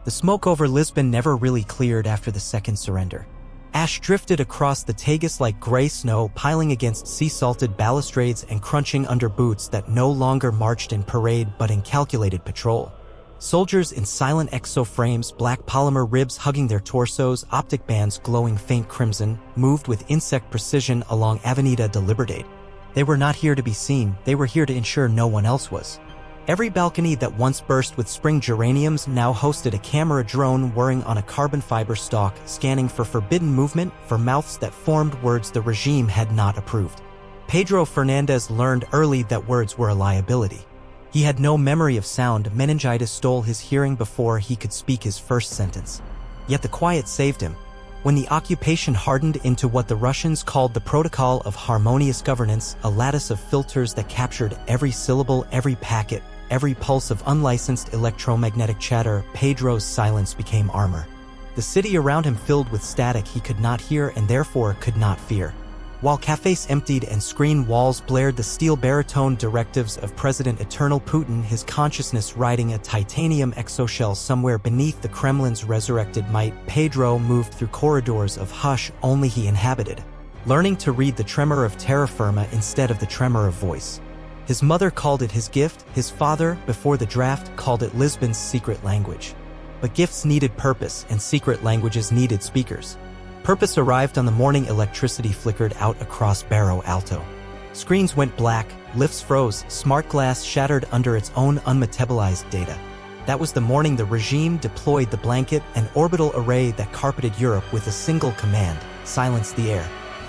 The smoke over Lisbon never really cleared after the second surrender. Ash drifted across the Tagus like gray snow, piling against sea-salted balustrades and crunching under boots that no longer marched in parade but in calculated patrol. Soldiers in silent exoframes, black polymer ribs hugging their torsos, optic bands glowing faint crimson, moved with insect precision along Avenida de Libertad. They were not here to be seen, they were here to ensure no one else was. Every balcony that once burst with spring geraniums now hosted a camera drone whirring on a carbon fiber stalk, scanning for forbidden movement, for mouths that formed words the regime had not approved. Pedro Fernandez learned early that words were a liability. He had no memory of sound, meningitis stole his hearing before he could speak his first sentence. Yet the quiet saved him. When the occupation hardened into what the Russians called the Protocol of Harmonious Governance, a lattice of filters that captured every syllable, every packet, every pulse of unlicensed electromagnetic chatter, Pedro's silence became armor. The city around him filled with static he could not hear and therefore could not fear. While cafes emptied and screen walls blared the steel baritone directives of President Eternal Putin, his consciousness riding a titanium exoshell somewhere beneath the Kremlin's resurrected might, Pedro moved through corridors of hush only he inhabited, learning to read the tremor of terra firma instead of the tremor of voice. His mother called it his gift, his father, before the draft, called it Lisbon's secret language. But gifts needed purpose, and secret languages needed speakers. Purpose arrived on the morning electricity flickered out across Barrio Alto. Screens went black, lifts froze, smart glass shattered under its own unmetabolized data. That was the morning the regime deployed the blanket, an orbital array that carpeted Europe with a single command: silence the air.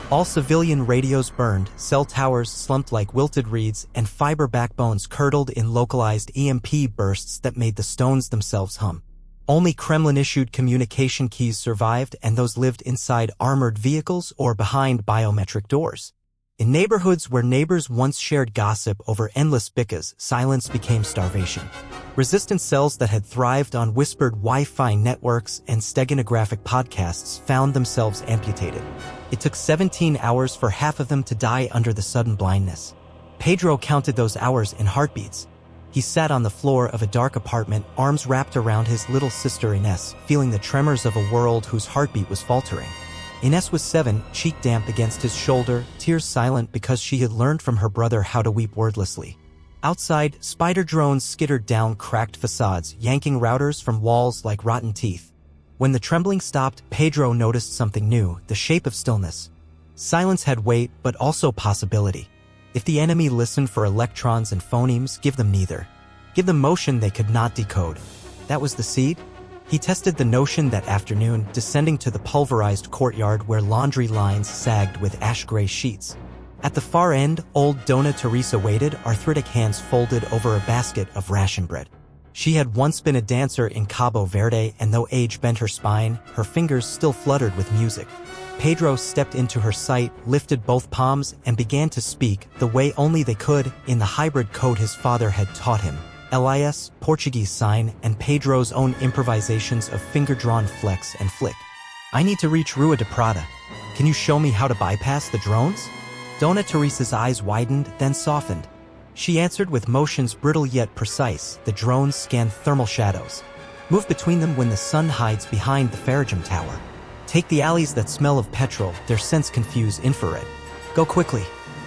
All civilian radios burned, cell towers slumped like wilted reeds, and fiber backbones curdled in localized EMP bursts that made the stones themselves hum. Only Kremlin-issued communication keys survived, and those lived inside armored vehicles or behind biometric doors. In neighborhoods where neighbors once shared gossip over endless bickas, silence became starvation. Resistance cells that had thrived on whispered Wi-Fi networks and steganographic podcasts found themselves amputated. It took 17 hours for half of them to die under the sudden blindness. Pedro counted those hours in heartbeats. He sat on the floor of a dark apartment, arms wrapped around his little sister Ines, feeling the tremors of a world whose heartbeat was faltering. Ines was 7, cheek damp against his shoulder, tears silent because she had learned from her brother how to weep wordlessly. Outside, spider drones skittered down cracked facades, yanking routers from walls like rotten teeth. When the trembling stopped, Pedro noticed something new: the shape of stillness. Silence had weight, but also possibility. If the enemy listened for electrons and phonemes, give them neither. Give them motion they could not decode. That was the seed? He tested the notion that afternoon, descending to the pulverized courtyard where laundry lines sagged with ash-gray sheets. At the far end, old Dona Teresa waited, arthritic hands folded over a basket of ration bread. She had once been a dancer in Cabo Verde, and though age bent her spine, her fingers still fluttered with music. Pedro stepped into her sight, lifted both palms, and began to speak, the way only they could, in the hybrid code his father had taught him. LIS, Portuguese sign, and Pedro's own improvisations of finger-drawn flex and flick. I need to reach Rua de Prata. Can you show me how to bypass the drones? Dona Teresa's eyes widened, then softened. She answered with motions brittle yet precise. The drones scanned thermal shadows. Move between them when the sun hides behind the Faragem Tower. Take the alleys that smell of petrol, their scents confuse infrared. Go quickly.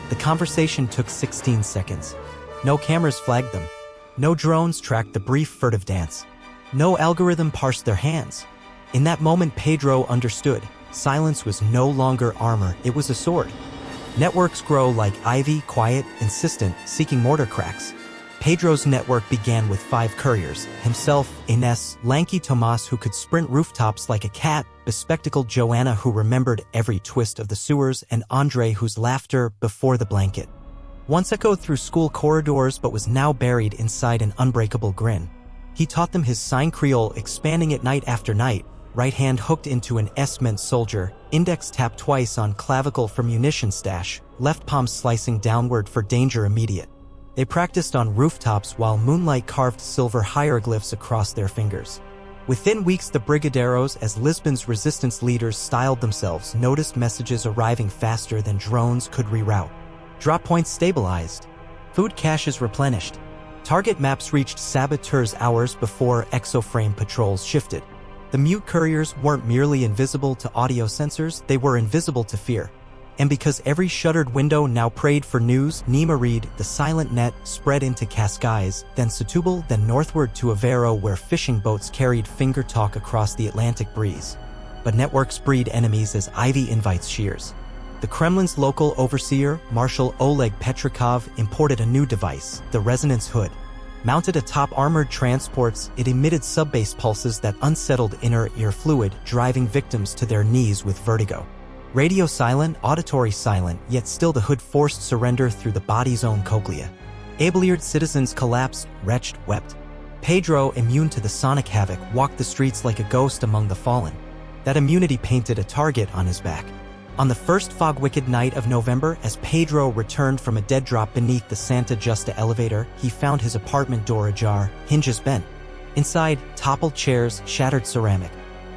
The conversation took 16 seconds. No cameras flagged them. No drones tracked the brief furtive dance. No algorithm parsed their hands. In that moment, Pedro understood. Silence was no longer armor, it was a sword. Networks grow like ivy, quiet, insistent, seeking mortar cracks. Pedro's network began with 5 couriers: himself, Ines, lanky Tomas who could sprint rooftops like a cat, bespectacled Joanna who remembered every twist of the sewers, and Andre whose laughter, before the blanket, once echoed through school corridors but was now buried inside an unbreakable grin. He taught them his sign Creole, expanding it night after night, right hand hooked into an S-meant soldier, index tapped twice on clavicle for munition stash, left palm slicing downward for danger immediate. They practiced on rooftops while moonlight carved silver hieroglyphs across their fingers. Within weeks, the brigadeiros, as Lisbon's resistance leaders styled themselves, noticed messages arriving faster than drones could reroute. Drop points stabilized. Food caches replenished. Target maps reached saboteurs hours before exoframe patrols shifted. The mute couriers weren't merely invisible to audio sensors, they were invisible to fear. And because every shuttered window now prayed for news, Nima Reed, the silent net, spread into Cascais, then Setúbal, then northward to Aveiro, where fishing boats carried finger talk across the Atlantic breeze. But networks breed enemies as ivy invites shears. The Kremlin's local overseer, Marshal Oleg Petrikov, imported a new device, the resonance hood. Mounted atop armored transports, it emitted sub-bass pulses that unsettled inner ear fluid, driving victims to their knees with vertigo. Radio silent, auditory silent, yet still the hood forced surrender through the body's own cochlea. Able-eared citizens collapsed, wretched, wept. Pedro, immune to the sonic havoc, walked the streets like a ghost among the fallen. That immunity painted a target on his back. On the first fog-wicked night of November, as Pedro returned from a dead drop beneath the Santa Justa elevator, he found his apartment door ajar, hinges bent. Inside, toppled chairs, shattered ceramic.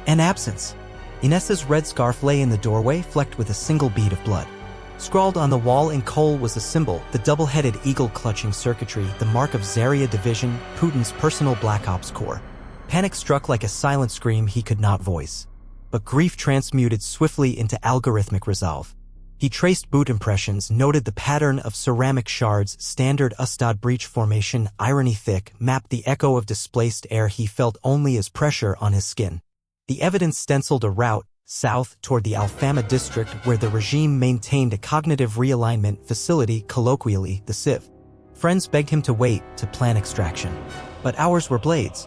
And absence. Inés's red scarf lay in the doorway, flecked with a single bead of blood. Scrawled on the wall in coal was a symbol, the double-headed eagle-clutching circuitry, the mark of Zarya Division, Putin's personal Black Ops Corps. Panic struck like a silent scream he could not voice. But grief transmuted swiftly into algorithmic resolve. He traced boot impressions, noted the pattern of ceramic shards, standard Ustad breach formation, irony thick, mapped the echo of displaced air he felt only as pressure on his skin. The evidence stenciled a route, south toward the Alfama district where the regime maintained a cognitive realignment facility, colloquially, the Civ. Friends begged him to wait, to plan extraction. But hours were blades.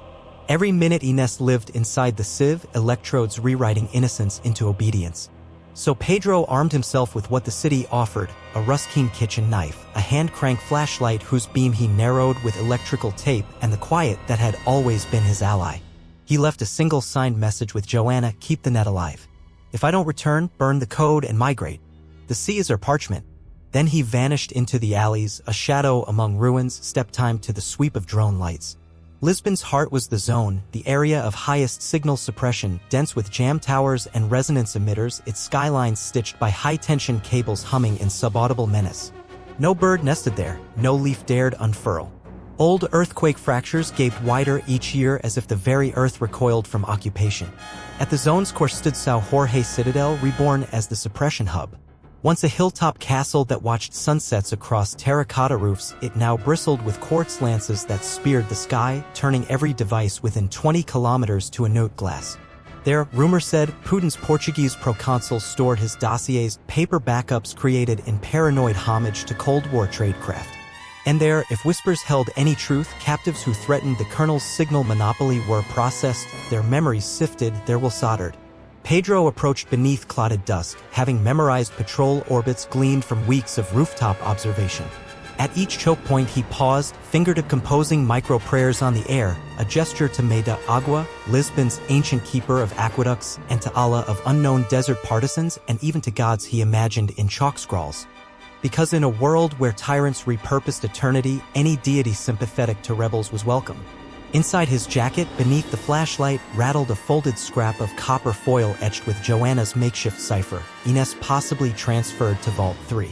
Every minute Inés lived inside the Civ, electrodes rewriting innocence into obedience. So Pedro armed himself with what the city offered, a Ruskin kitchen knife, a hand-crank flashlight whose beam he narrowed with electrical tape, and the quiet that had always been his ally. He left a single signed message with Joanna, keep the net alive. If I don't return, burn the code and migrate. The sea is our parchment. Then he vanished into the alleys, a shadow among ruins, step time to the sweep of drone lights. Lisbon's heart was the zone, the area of highest signal suppression, dense with jam towers and resonance emitters, its skylines stitched by high-tension cables humming in subaudible menace. No bird nested there, no leaf dared unfurl. Old earthquake fractures gaped wider each year as if the very earth recoiled from occupation. At the zone's core stood São Jorge Citadel, reborn as the suppression hub. Once a hilltop castle that watched sunsets across terracotta roofs, it now bristled with quartz lances that speared the sky, turning every device within 20 kilometers to a note glass. There, rumor said, Putin's Portuguese proconsul stored his dossiers, paper backups created in paranoid homage to Cold War tradecraft. And there, if whispers held any truth, captives who threatened the colonel's signal monopoly were processed, their memories sifted, their will soldered. Pedro approached beneath clotted dusk, having memorized patrol orbits gleaned from weeks of rooftop observation. At each choke point he paused, fingered a composing micro-prayers on the air, a gesture to Meda Agua, Lisbon's ancient keeper of aqueducts, and to Allah of unknown desert partisans, and even to gods he imagined in chalk scrawls. Because in a world where tyrants repurposed eternity, any deity sympathetic to rebels was welcome. Inside his jacket, beneath the flashlight, rattled a folded scrap of copper foil etched with Joanna's makeshift cipher, Inés possibly transferred to Vault 3.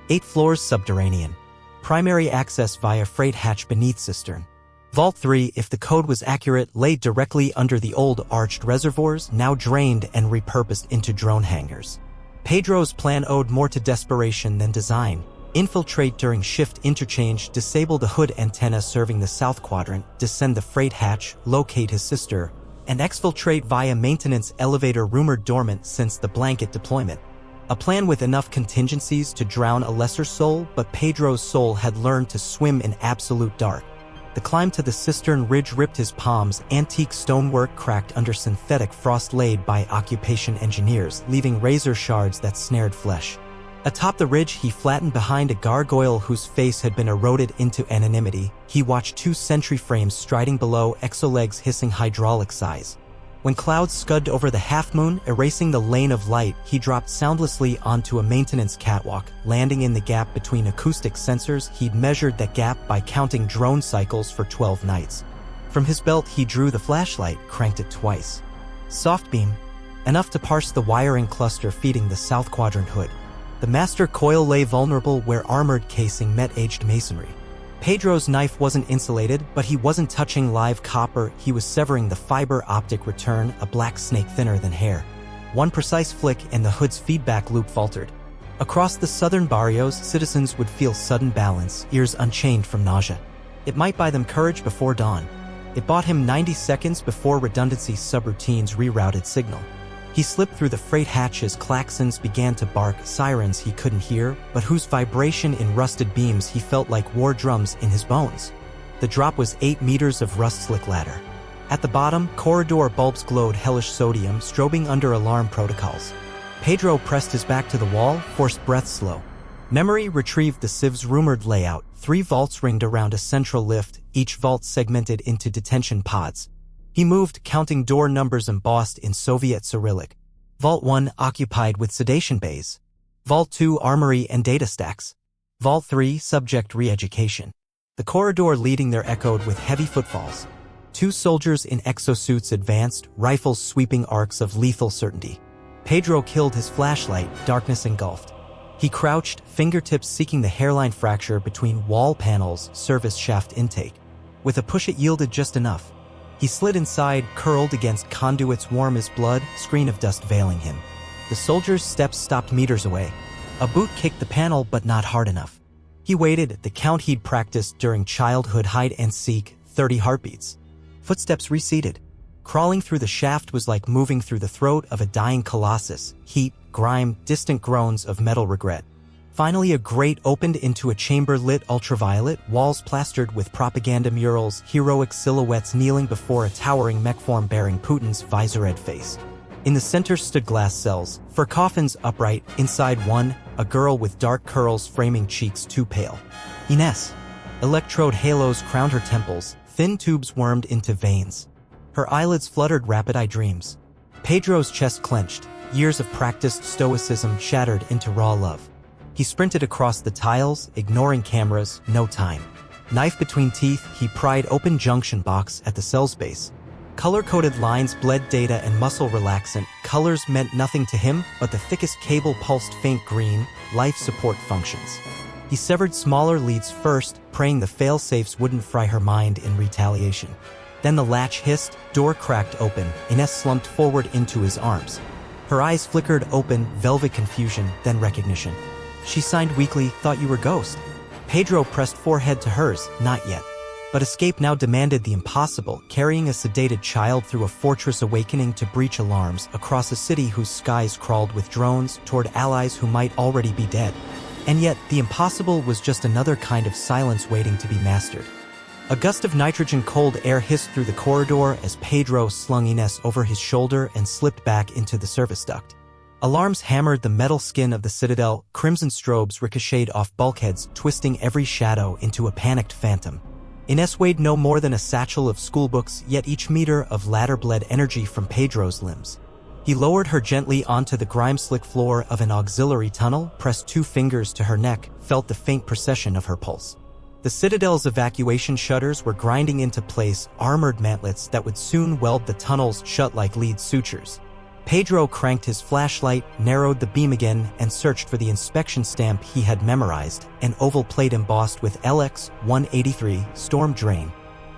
8 floors subterranean. Primary access via freight hatch beneath cistern. Vault 3, if the code was accurate, lay directly under the old arched reservoirs, now drained and repurposed into drone hangars. Pedro's plan owed more to desperation than design. Infiltrate during shift interchange, disable the hood antenna serving the south quadrant, descend the freight hatch, locate his sister, and exfiltrate via maintenance elevator rumored dormant since the blanket deployment. A plan with enough contingencies to drown a lesser soul, but Pedro's soul had learned to swim in absolute dark. The climb to the cistern ridge ripped his palms, antique stonework cracked under synthetic frost laid by occupation engineers, leaving razor shards that snared flesh. Atop the ridge he flattened behind a gargoyle whose face had been eroded into anonymity. He watched 2 sentry frames striding below, exolegs hissing hydraulic sighs. When clouds scudded over the half-moon, erasing the lane of light, he dropped soundlessly onto a maintenance catwalk, landing in the gap between acoustic sensors. He'd measured that gap by counting drone cycles for 12 nights. From his belt he drew the flashlight, cranked it twice. Soft beam, enough to parse the wiring cluster feeding the south quadrant hood. The master coil lay vulnerable where armored casing met aged masonry. Pedro's knife wasn't insulated, but he wasn't touching live copper, he was severing the fiber optic return, a black snake thinner than hair. One precise flick and the hood's feedback loop faltered. Across the southern barrios, citizens would feel sudden balance, ears unchained from nausea. It might buy them courage before dawn. It bought him 90 seconds before redundancy subroutines rerouted signal. He slipped through the freight hatch as klaxons began to bark, sirens he couldn't hear, but whose vibration in rusted beams he felt like war drums in his bones. The drop was 8 meters of rust-slick ladder. At the bottom, corridor bulbs glowed hellish sodium, strobing under alarm protocols. Pedro pressed his back to the wall, forced breath slow. Memory retrieved the Civ's rumored layout. 3 vaults ringed around a central lift, each vault segmented into detention pods. He moved, counting door numbers embossed in Soviet Cyrillic. Vault 1 occupied with sedation bays. Vault 2 armory and data stacks. Vault 3 subject re-education. The corridor leading there echoed with heavy footfalls. 2 soldiers in exosuits advanced, rifles sweeping arcs of lethal certainty. Pedro killed his flashlight, darkness engulfed. He crouched, fingertips seeking the hairline fracture between wall panels, service shaft intake. With a push it yielded just enough. He slid inside, curled against conduits warm as blood, screen of dust veiling him. The soldier's steps stopped meters away. A boot kicked the panel, but not hard enough. He waited, the count he'd practiced during childhood hide and seek, 30 heartbeats. Footsteps receded. Crawling through the shaft was like moving through the throat of a dying colossus, heat, grime, distant groans of metal regret. Finally, a grate opened into a chamber lit ultraviolet, walls plastered with propaganda murals, heroic silhouettes kneeling before a towering mech form bearing Putin's visored face. In the center stood glass cells, for coffins upright, inside one, a girl with dark curls framing cheeks too pale. Ines. Electrode halos crowned her temples, thin tubes wormed into veins. Her eyelids fluttered rapid-eye dreams. Pedro's chest clenched, years of practiced stoicism shattered into raw love. He sprinted across the tiles, ignoring cameras, no time. Knife between teeth, he pried open junction box at the cell's base. Color-coded lines bled data and muscle relaxant. Colors meant nothing to him, but the thickest cable pulsed faint green, life support functions. He severed smaller leads first, praying the fail-safes wouldn't fry her mind in retaliation. Then the latch hissed, door cracked open, Ines slumped forward into his arms. Her eyes flickered open, velvet confusion, then recognition. She signed weakly, thought you were Ghost. Pedro pressed forehead to hers, not yet. But escape now demanded the impossible, carrying a sedated child through a fortress awakening to breach alarms, across a city whose skies crawled with drones, toward allies who might already be dead. And yet, the impossible was just another kind of silence waiting to be mastered. A gust of nitrogen-cold air hissed through the corridor as Pedro slung Ines over his shoulder and slipped back into the service duct. Alarms hammered the metal skin of the citadel, crimson strobes ricocheted off bulkheads, twisting every shadow into a panicked phantom. Ines weighed no more than a satchel of schoolbooks, yet each meter of ladder bled energy from Pedro's limbs. He lowered her gently onto the grime-slick floor of an auxiliary tunnel, pressed 2 fingers to her neck, felt the faint precession of her pulse. The citadel's evacuation shutters were grinding into place, armored mantlets that would soon weld the tunnels shut like lead sutures. Pedro cranked his flashlight, narrowed the beam again, and searched for the inspection stamp he had memorized, an oval plate embossed with LX-183, storm drain.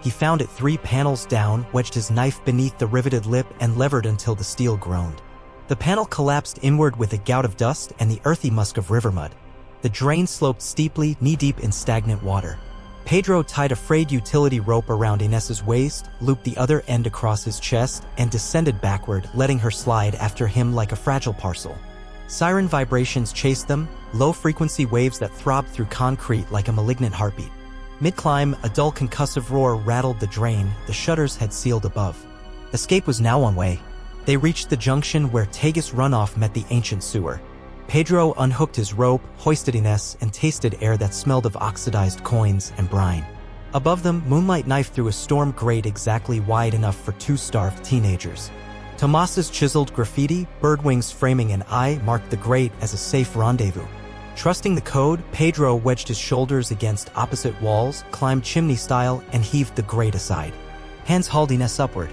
He found it 3 panels down, wedged his knife beneath the riveted lip, and levered until the steel groaned. The panel collapsed inward with a gout of dust and the earthy musk of river mud. The drain sloped steeply, knee-deep in stagnant water. Pedro tied a frayed utility rope around Ines's waist, looped the other end across his chest, and descended backward, letting her slide after him like a fragile parcel. Siren vibrations chased them, low-frequency waves that throbbed through concrete like a malignant heartbeat. Mid-climb, a dull concussive roar rattled the drain, the shutters had sealed above. Escape was now on way. They reached the junction where Tagus runoff met the ancient sewer. Pedro unhooked his rope, hoisted Ines, and tasted air that smelled of oxidized coins and brine. Above them, moonlight knifed through a storm grate exactly wide enough for 2 starved teenagers. Tomas's chiseled graffiti, bird wings framing an eye, marked the grate as a safe rendezvous. Trusting the code, Pedro wedged his shoulders against opposite walls, climbed chimney-style, and heaved the grate aside. Hands hauled Ines upward.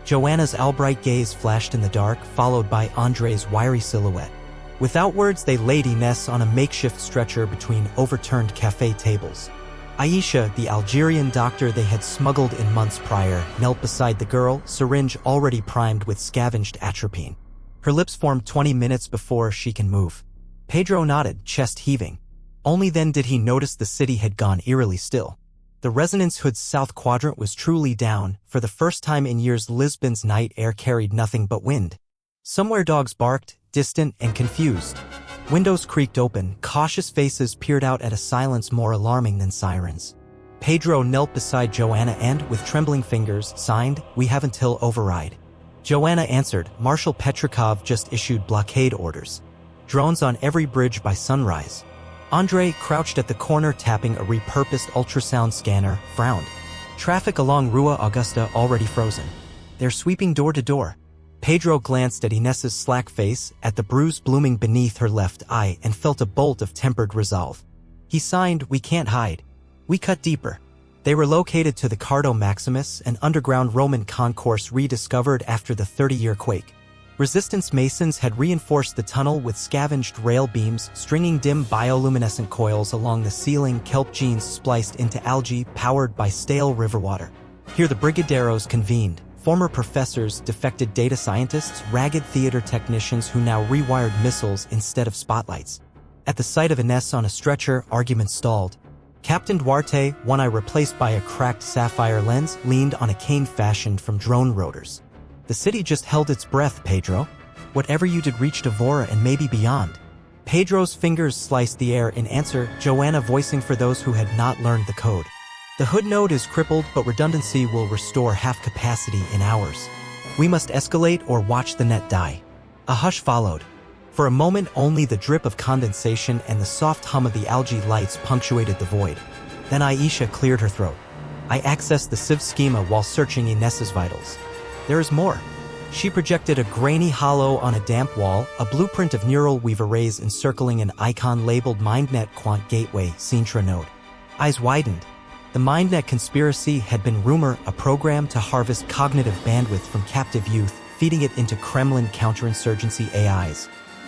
Joanna's albright gaze flashed in the dark, followed by Andre's wiry silhouette. Without words, they laid Ines on a makeshift stretcher between overturned cafe tables. Aisha, the Algerian doctor they had smuggled in months prior, knelt beside the girl, syringe already primed with scavenged atropine. Her lips formed 20 minutes before she can move. Pedro nodded, chest heaving. Only then did he notice the city had gone eerily still. The resonance hood's south quadrant was truly down. For the first time in years, Lisbon's night air carried nothing but wind. Somewhere dogs barked, distant and confused. Windows creaked open, cautious faces peered out at a silence more alarming than sirens. Pedro knelt beside Joanna and, with trembling fingers, signed, "We have until override." Joanna answered, "Marshal Petrikov just issued blockade orders. Drones on every bridge by sunrise." Andre, crouched at the corner tapping a repurposed ultrasound scanner, frowned. Traffic along Rua Augusta already frozen. They're sweeping door to door. Pedro glanced at Inés's slack face, at the bruise blooming beneath her left eye, and felt a bolt of tempered resolve. He signed, "We can't hide. We cut deeper." They relocated to the Cardo Maximus, an underground Roman concourse rediscovered after the 30-year quake. Resistance masons had reinforced the tunnel with scavenged rail beams, stringing dim bioluminescent coils along the ceiling, kelp genes spliced into algae powered by stale river water. Here the brigadeiros convened, former professors, defected data scientists, ragged theater technicians who now rewired missiles instead of spotlights. At the sight of Inés on a stretcher, arguments stalled. Captain Duarte, one eye replaced by a cracked sapphire lens, leaned on a cane fashioned from drone rotors. "The city just held its breath, Pedro. Whatever you did reached Evora and maybe beyond." Pedro's fingers sliced the air in answer, Joanna voicing for those who had not learned the code. "The hood node is crippled, but redundancy will restore half capacity in hours. We must escalate or watch the net die." A hush followed. For a moment, only the drip of condensation and the soft hum of the algae lights punctuated the void. Then Aisha cleared her throat. "I accessed the Civ schema while searching Inés's vitals. There is more." She projected a grainy hollow on a damp wall, a blueprint of neural weave arrays encircling an icon labeled MindNet Quant Gateway Sintra node. Eyes widened. The MindNet conspiracy had been rumor, a program to harvest cognitive bandwidth from captive youth, feeding it into Kremlin counterinsurgency AIs.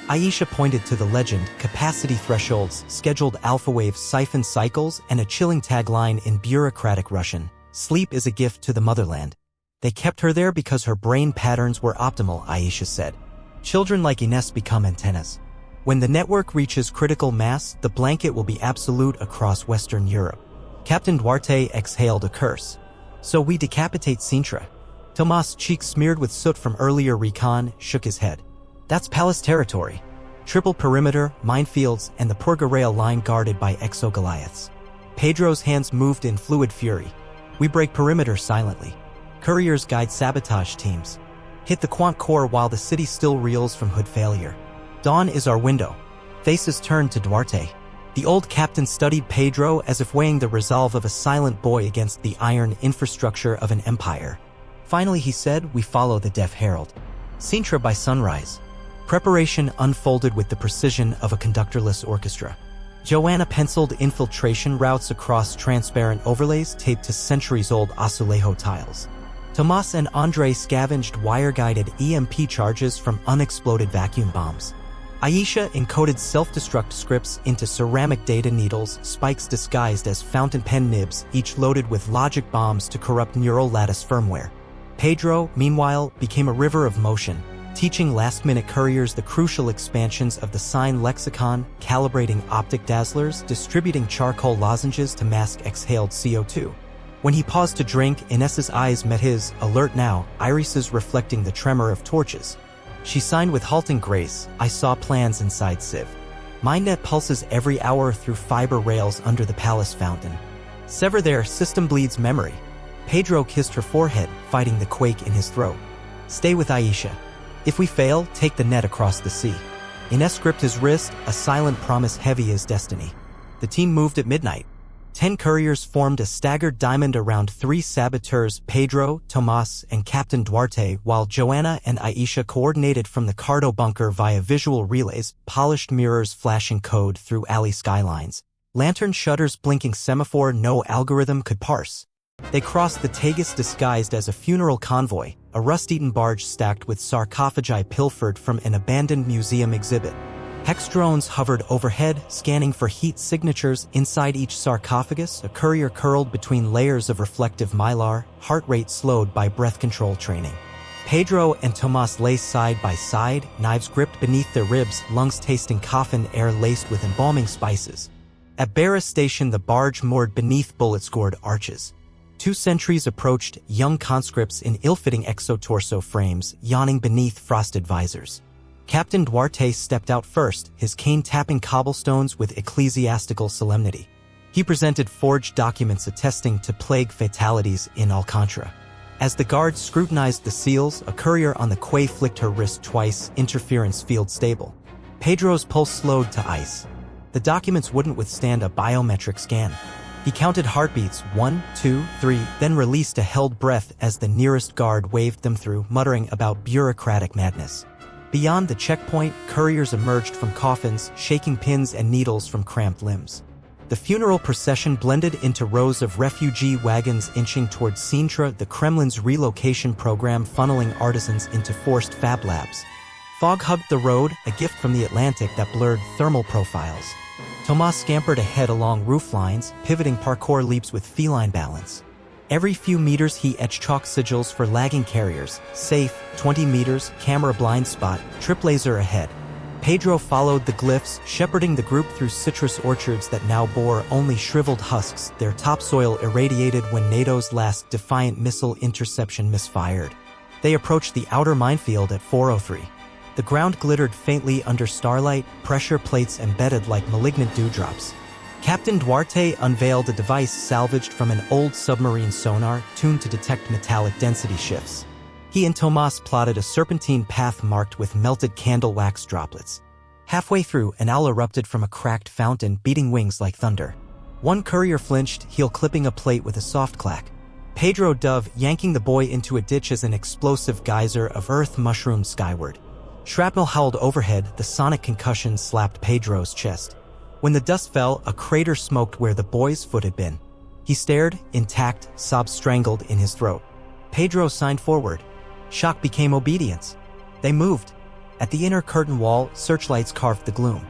Aisha pointed to the legend, capacity thresholds, scheduled alpha-wave siphon cycles, and a chilling tagline in bureaucratic Russian, "Sleep is a gift to the motherland." "They kept her there because her brain patterns were optimal," Aisha said. "Children like Inés become antennas. When the network reaches critical mass, the blanket will be absolute across Western Europe." Captain Duarte exhaled a curse. "So we decapitate Sintra." Tomas, cheeks smeared with soot from earlier recon, shook his head. "That's palace territory. Triple perimeter, minefields, and the Purga rail line guarded by exogoliaths." Pedro's hands moved in fluid fury. "We break perimeter silently. Couriers guide sabotage teams. Hit the quant core while the city still reels from hood failure. Dawn is our window." Faces turned to Duarte. The old captain studied Pedro as if weighing the resolve of a silent boy against the iron infrastructure of an empire. Finally he said, "We follow the deaf herald. Sintra by sunrise." Preparation unfolded with the precision of a conductorless orchestra. Joanna penciled infiltration routes across transparent overlays taped to centuries-old azulejo tiles. Tomas and Andre scavenged wire-guided EMP charges from unexploded vacuum bombs. Aisha encoded self-destruct scripts into ceramic data needles, spikes disguised as fountain pen nibs, each loaded with logic bombs to corrupt neural lattice firmware. Pedro, meanwhile, became a river of motion, teaching last-minute couriers the crucial expansions of the sign lexicon, calibrating optic dazzlers, distributing charcoal lozenges to mask exhaled CO2. When he paused to drink, Inés's eyes met his, alert now, irises reflecting the tremor of torches. She signed with halting grace, "I saw plans inside Civ. MindNet pulses every hour through fiber rails under the palace fountain. Sever there, system bleeds memory." Pedro kissed her forehead, fighting the quake in his throat. "Stay with Aisha. If we fail, take the net across the sea." Inés gripped his wrist, a silent promise heavy as destiny. The team moved at midnight. 10 couriers formed a staggered diamond around 3 saboteurs, Pedro, Tomas, and Captain Duarte, while Joanna and Aisha coordinated from the Cardo bunker via visual relays, polished mirrors flashing code through alley skylines. Lantern shutters blinking semaphore no algorithm could parse. They crossed the Tagus disguised as a funeral convoy, a rust-eaten barge stacked with sarcophagi pilfered from an abandoned museum exhibit. Hex drones hovered overhead, scanning for heat signatures inside each sarcophagus. A courier curled between layers of reflective mylar, heart rate slowed by breath control training. Pedro and Tomas lay side by side, knives gripped beneath their ribs, lungs tasting coffin air laced with embalming spices. At Barra Station, the barge moored beneath bullet-scored arches. 2 sentries approached, young conscripts in ill-fitting exotorso frames, yawning beneath frosted visors. Captain Duarte stepped out first, his cane tapping cobblestones with ecclesiastical solemnity. He presented forged documents attesting to plague fatalities in Alcantara. As the guards scrutinized the seals, a courier on the quay flicked her wrist twice, interference field stable. Pedro's pulse slowed to ice. The documents wouldn't withstand a biometric scan. He counted heartbeats, 1, 2, 3, then released a held breath as the nearest guard waved them through, muttering about bureaucratic madness. Beyond the checkpoint, couriers emerged from coffins, shaking pins and needles from cramped limbs. The funeral procession blended into rows of refugee wagons inching towards Sintra, the Kremlin's relocation program funneling artisans into forced fab labs. Fog hugged the road, a gift from the Atlantic that blurred thermal profiles. Tomas scampered ahead along rooflines, pivoting parkour leaps with feline balance. Every few meters he etched chalk sigils for lagging carriers. Safe, 20 meters, camera blind spot, trip laser ahead. Pedro followed the glyphs, shepherding the group through citrus orchards that now bore only shriveled husks, their topsoil irradiated when NATO's last defiant missile interception misfired. They approached the outer minefield at 4:03. The ground glittered faintly under starlight, pressure plates embedded like malignant dewdrops. Captain Duarte unveiled a device salvaged from an old submarine sonar tuned to detect metallic density shifts. He and Tomas plotted a serpentine path marked with melted candle wax droplets. Halfway through, an owl erupted from a cracked fountain, beating wings like thunder. One courier flinched, heel clipping a plate with a soft clack. Pedro dove, yanking the boy into a ditch as an explosive geyser of earth mushroomed skyward. Shrapnel howled overhead, the sonic concussion slapped Pedro's chest. When the dust fell, a crater smoked where the boy's foot had been. He stared, intact, sobs strangled in his throat. Pedro signed forward. Shock became obedience. They moved. At the inner curtain wall, searchlights carved the gloom.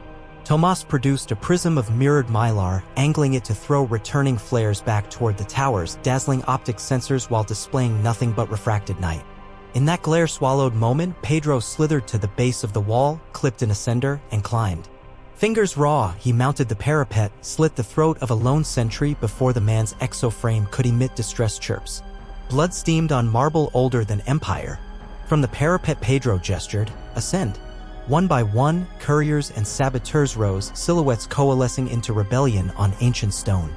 Tomas produced a prism of mirrored mylar, angling it to throw returning flares back toward the towers, dazzling optic sensors while displaying nothing but refracted night. In that glare-swallowed moment, Pedro slithered to the base of the wall, clipped an ascender, and climbed. Fingers raw, he mounted the parapet, slit the throat of a lone sentry before the man's exoframe could emit distress chirps. Blood steamed on marble older than Empire. From the parapet, Pedro gestured, "Ascend." One by one, couriers and saboteurs rose, silhouettes coalescing into rebellion on ancient stone.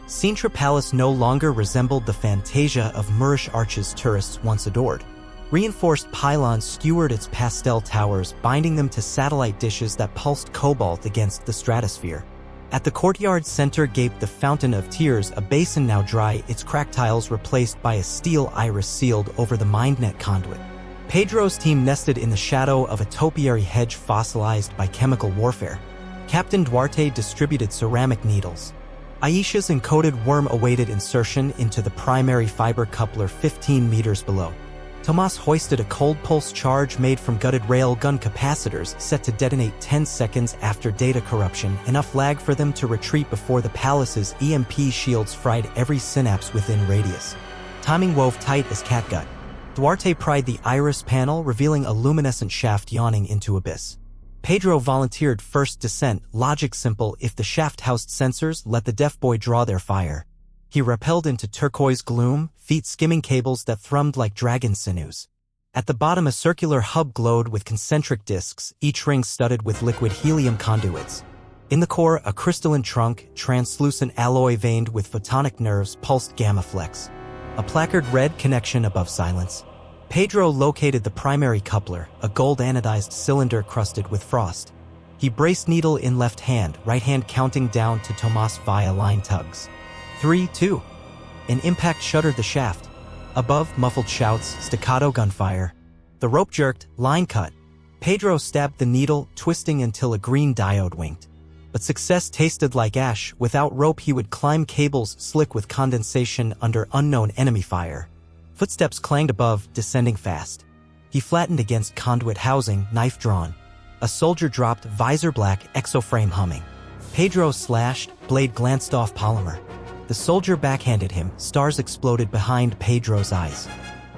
Sintra Palace no longer resembled the fantasia of Moorish arches tourists once adored. Reinforced pylons skewered its pastel towers, binding them to satellite dishes that pulsed cobalt against the stratosphere. At the courtyard's center gaped the Fountain of Tears, a basin now dry, its cracked tiles replaced by a steel iris sealed over the MindNet conduit. Pedro's team nested in the shadow of a topiary hedge fossilized by chemical warfare. Captain Duarte distributed ceramic needles. Aisha's encoded worm awaited insertion into the primary fiber coupler 15 meters below. Tomas hoisted a cold pulse charge made from gutted rail gun capacitors set to detonate 10 seconds after data corruption, enough lag for them to retreat before the palace's EMP shields fried every synapse within radius. Timing wove tight as catgut. Duarte pried the iris panel, revealing a luminescent shaft yawning into abyss. Pedro volunteered first descent, logic simple: if the shaft housed sensors, let the deaf boy draw their fire. He rappelled into turquoise gloom, feet skimming cables that thrummed like dragon sinews. At the bottom, a circular hub glowed with concentric discs, each ring studded with liquid helium conduits. In the core, a crystalline trunk, translucent alloy veined with photonic nerves, pulsed gamma flex. A placard read "Connection above silence." Pedro located the primary coupler, a gold anodized cylinder crusted with frost. He braced needle in left hand, right hand counting down to Tomas via line tugs. 3, 2. An impact shuddered the shaft. Above, muffled shouts, staccato gunfire. The rope jerked, line cut. Pedro stabbed the needle, twisting until a green diode winked. But success tasted like ash. Without rope, he would climb cables slick with condensation under unknown enemy fire. Footsteps clanged above, descending fast. He flattened against conduit housing, knife drawn. A soldier dropped, visor black, exoframe humming. Pedro slashed, blade glanced off polymer. The soldier backhanded him, stars exploded behind Pedro's eyes.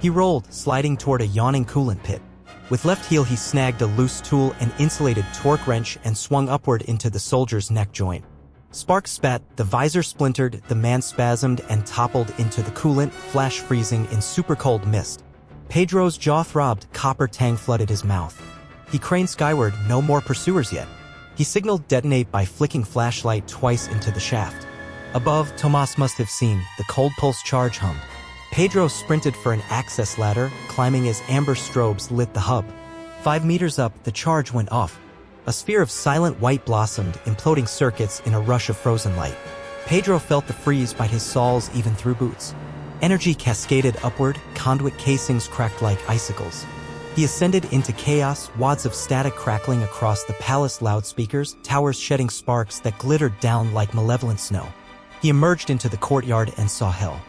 He rolled, sliding toward a yawning coolant pit. With left heel he snagged a loose tool, an insulated torque wrench, and swung upward into the soldier's neck joint. Sparks spat, the visor splintered, the man spasmed and toppled into the coolant, flash freezing in super-cold mist. Pedro's jaw throbbed, copper tang flooded his mouth. He craned skyward, no more pursuers yet. He signaled detonate by flicking flashlight twice into the shaft. Above, Tomas must have seen, the cold pulse charge hummed. Pedro sprinted for an access ladder, climbing as amber strobes lit the hub. 5 meters up, the charge went off. A sphere of silent white blossomed, imploding circuits in a rush of frozen light. Pedro felt the freeze bite his soles even through boots. Energy cascaded upward, conduit casings cracked like icicles. He ascended into chaos, wads of static crackling across the palace loudspeakers, towers shedding sparks that glittered down like malevolent snow. He emerged into the courtyard and saw hell.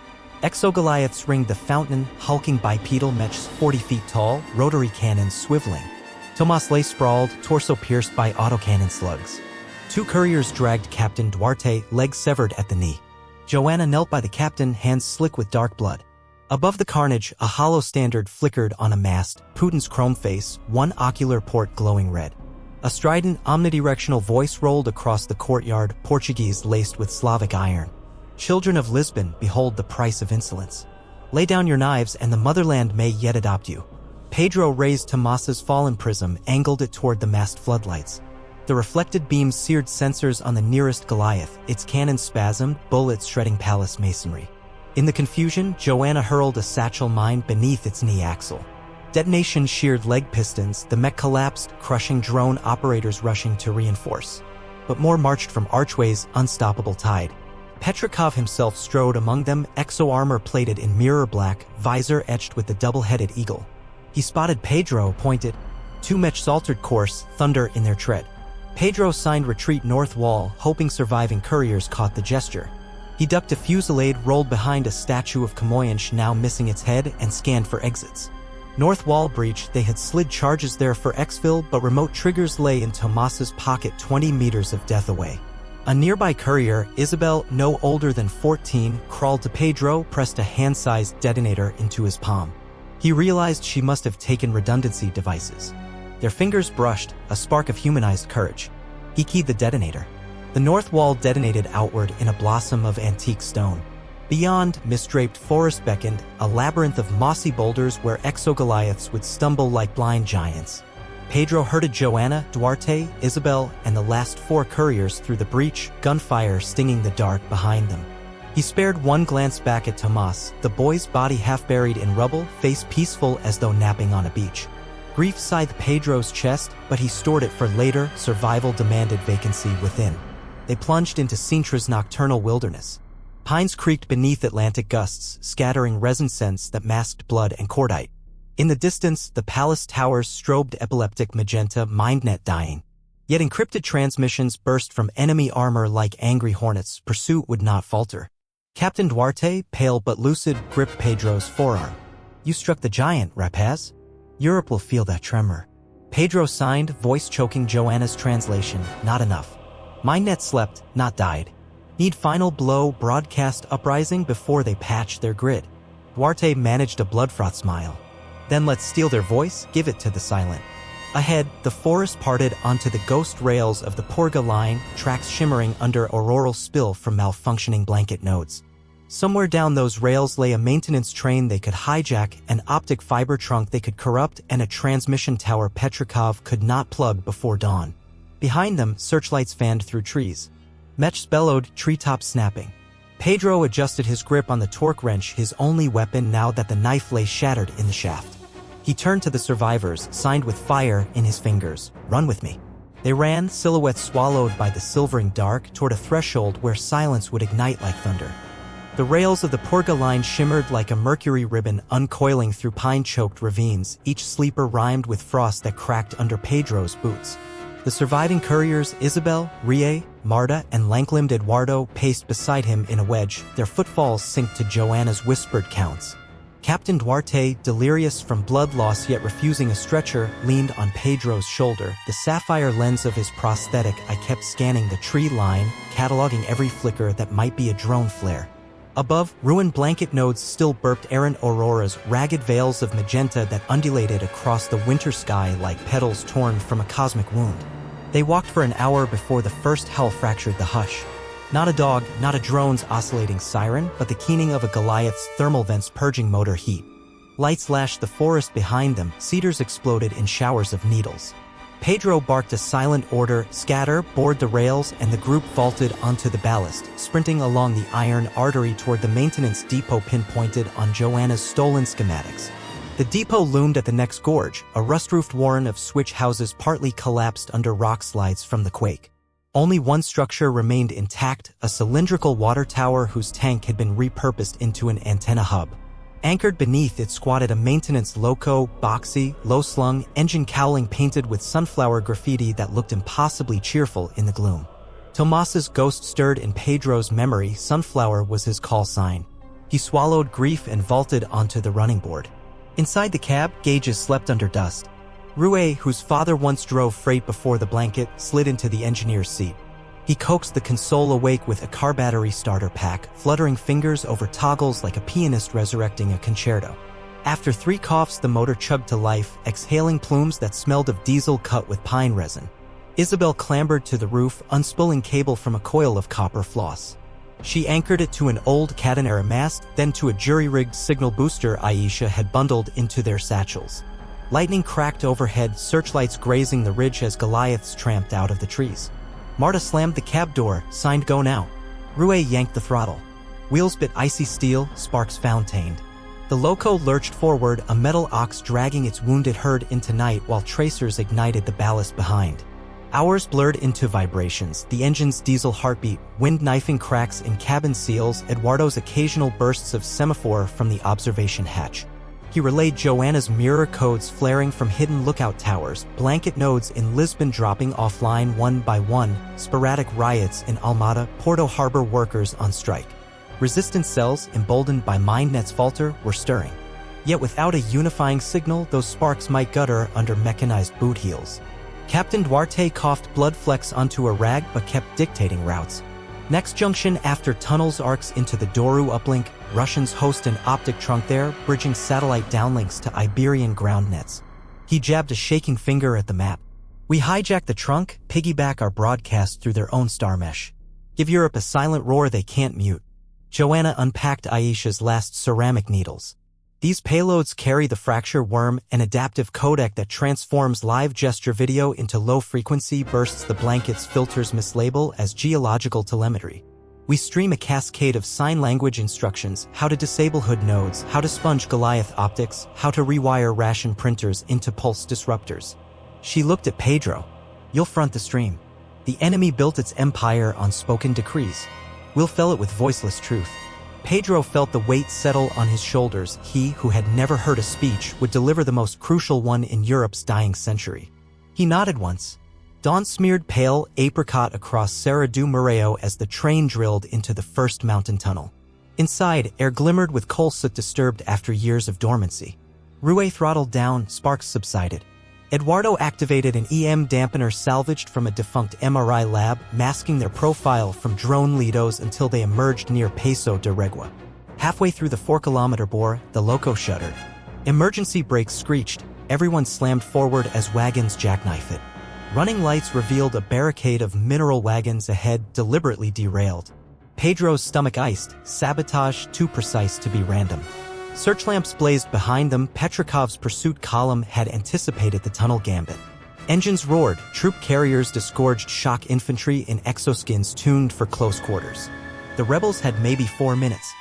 Exogoliaths ringed the fountain, hulking bipedal mechs 40 feet tall, rotary cannons swiveling. Tomas lay sprawled, torso pierced by autocannon slugs. 2 couriers dragged Captain Duarte, legs severed at the knee. Joanna knelt by the captain, hands slick with dark blood. Above the carnage, a hollow standard flickered on a mast, Putin's chrome face, one ocular port glowing red. A strident, omnidirectional voice rolled across the courtyard, Portuguese laced with Slavic iron. Children of Lisbon, behold the price of insolence. Lay down your knives and the motherland may yet adopt you. Pedro raised Tomas's fallen prism, angled it toward the massed floodlights. The reflected beams seared sensors on the nearest Goliath, its cannon spasmed, bullets shredding palace masonry. In the confusion, Joanna hurled a satchel mine beneath its knee axle. Detonation sheared leg pistons, the mech collapsed, crushing drone operators rushing to reinforce. But more marched from Archway's unstoppable tide. Petrikov himself strode among them, exo-armor plated in mirror black, visor etched with the double-headed eagle. He spotted Pedro, pointed. 2 mechs altered course, thunder in their tread. Pedro signed retreat north wall, hoping surviving couriers caught the gesture. He ducked a fusillade, rolled behind a statue of Kamoyansh now missing its head, and scanned for exits. North wall breach, they had slid charges there for exfil, but remote triggers lay in Tomas's pocket 20 meters of death away. A nearby courier, Isabel, no older than 14, crawled to Pedro, pressed a hand-sized detonator into his palm. He realized she must have taken redundancy devices. Their fingers brushed, a spark of humanized courage. He keyed the detonator. The north wall detonated outward in a blossom of antique stone. Beyond, mist-draped forest beckoned, a labyrinth of mossy boulders where exogoliaths would stumble like blind giants. Pedro herded Joanna, Duarte, Isabel, and the last 4 couriers through the breach, gunfire stinging the dark behind them. He spared one glance back at Tomas, the boy's body half buried in rubble, face peaceful as though napping on a beach. Grief scythed Pedro's chest, but he stored it for later, survival demanded vacancy within. They plunged into Sintra's nocturnal wilderness. Pines creaked beneath Atlantic gusts, scattering resin scents that masked blood and cordite. In the distance, the palace towers strobed epileptic magenta, mindnet dying. Yet encrypted transmissions burst from enemy armor like angry hornets, pursuit would not falter. Captain Duarte, pale but lucid, gripped Pedro's forearm. You struck the giant, rapaz. Europe will feel that tremor. Pedro signed, voice choking Joanna's translation, not enough. Mindnet slept, not died. Need final blow, broadcast uprising before they patch their grid. Duarte managed a blood-fraught smile. Then let's steal their voice, give it to the silent. Ahead, the forest parted onto the ghost rails of the Porga line, tracks shimmering under auroral spill from malfunctioning blanket nodes. Somewhere down those rails lay a maintenance train they could hijack, an optic fiber trunk they could corrupt, and a transmission tower Petrikov could not plug before dawn. Behind them, searchlights fanned through trees. Mechs bellowed, treetops snapping. Pedro adjusted his grip on the torque wrench, his only weapon now that the knife lay shattered in the shaft. He turned to the survivors, signed with fire in his fingers. Run with me. They ran, silhouettes swallowed by the silvering dark, toward a threshold where silence would ignite like thunder. The rails of the Porga line shimmered like a mercury ribbon uncoiling through pine-choked ravines, each sleeper rhymed with frost that cracked under Pedro's boots. The surviving couriers, Isabel, Rie, Marta, and lank-limbed Eduardo, paced beside him in a wedge, their footfalls synced to Joanna's whispered counts. Captain Duarte, delirious from blood loss yet refusing a stretcher, leaned on Pedro's shoulder. The sapphire lens of his prosthetic, I kept scanning the tree line, cataloging every flicker that might be a drone flare. Above, ruined blanket nodes still burped errant auroras, ragged veils of magenta that undulated across the winter sky like petals torn from a cosmic wound. They walked for an hour before the first howl fractured the hush. Not a dog, not a drone's oscillating siren, but the keening of a Goliath's thermal vents purging motor heat. Lights lashed the forest behind them, cedars exploded in showers of needles. Pedro barked a silent order, scatter, board the rails, and the group vaulted onto the ballast, sprinting along the iron artery toward the maintenance depot pinpointed on Joanna's stolen schematics. The depot loomed at the next gorge, a rust-roofed warren of switch houses partly collapsed under rock slides from the quake. Only one structure remained intact, a cylindrical water tower whose tank had been repurposed into an antenna hub. Anchored beneath it squatted a maintenance loco, boxy, low-slung, engine cowling painted with sunflower graffiti that looked impossibly cheerful in the gloom. Tomas's ghost stirred in Pedro's memory. Sunflower was his call sign. He swallowed grief and vaulted onto the running board. Inside the cab, gauges slept under dust. Rue, whose father once drove freight before the blanket, slid into the engineer's seat. He coaxed the console awake with a car battery starter pack, fluttering fingers over toggles like a pianist resurrecting a concerto. After 3 coughs, the motor chugged to life, exhaling plumes that smelled of diesel cut with pine resin. Isabel clambered to the roof, unspooling cable from a coil of copper floss. She anchored it to an old catenary mast, then to a jury-rigged signal booster Aisha had bundled into their satchels. Lightning cracked overhead, searchlights grazing the ridge as Goliaths tramped out of the trees. Marta slammed the cab door, signed go now. Rue yanked the throttle. Wheels bit icy steel, sparks fountained. The loco lurched forward, a metal ox dragging its wounded herd into night while tracers ignited the ballast behind. Hours blurred into vibrations, the engine's diesel heartbeat, wind knifing cracks in cabin seals, Eduardo's occasional bursts of semaphore from the observation hatch. He relayed Joanna's mirror codes flaring from hidden lookout towers, blanket nodes in Lisbon dropping offline one by one, sporadic riots in Almada, Porto Harbor workers on strike. Resistance cells, emboldened by MindNet's falter, were stirring. Yet without a unifying signal, those sparks might gutter under mechanized boot heels. Captain Duarte coughed blood flecks onto a rag but kept dictating routes. Next junction after tunnels arcs into the Douro uplink, Russians host an optic trunk there, bridging satellite downlinks to Iberian ground nets. He jabbed a shaking finger at the map. We hijack the trunk, piggyback our broadcast through their own star mesh. Give Europe a silent roar they can't mute. Joanna unpacked Aisha's last ceramic needles. These payloads carry the fracture worm, an adaptive codec that transforms live gesture video into low-frequency bursts. The blanket's filters mislabel as geological telemetry. We stream a cascade of sign language instructions, how to disable hood nodes, how to sponge Goliath optics, how to rewire ration printers into pulse disruptors. She looked at Pedro. You'll front the stream. The enemy built its empire on spoken decrees. We'll fell it with voiceless truth. Pedro felt the weight settle on his shoulders. He, who had never heard a speech, would deliver the most crucial one in Europe's dying century. He nodded once. Dawn smeared pale apricot across Serra do Moreo as the train drilled into the first mountain tunnel. Inside, air glimmered with coal soot disturbed after years of dormancy. Rue throttled down, sparks subsided. Eduardo activated an EM dampener salvaged from a defunct MRI lab, masking their profile from drone Lidos until they emerged near Paso de Regua. Halfway through the 4-kilometer bore, the loco shuddered. Emergency brakes screeched. Everyone slammed forward as wagons jackknife it. Running lights revealed a barricade of mineral wagons ahead, deliberately derailed. Pedro's stomach iced, sabotage too precise to be random. Searchlamps blazed behind them. Petrikov's pursuit column had anticipated the tunnel gambit. Engines roared, troop carriers disgorged shock infantry in exoskins tuned for close quarters. The rebels had maybe 4 minutes.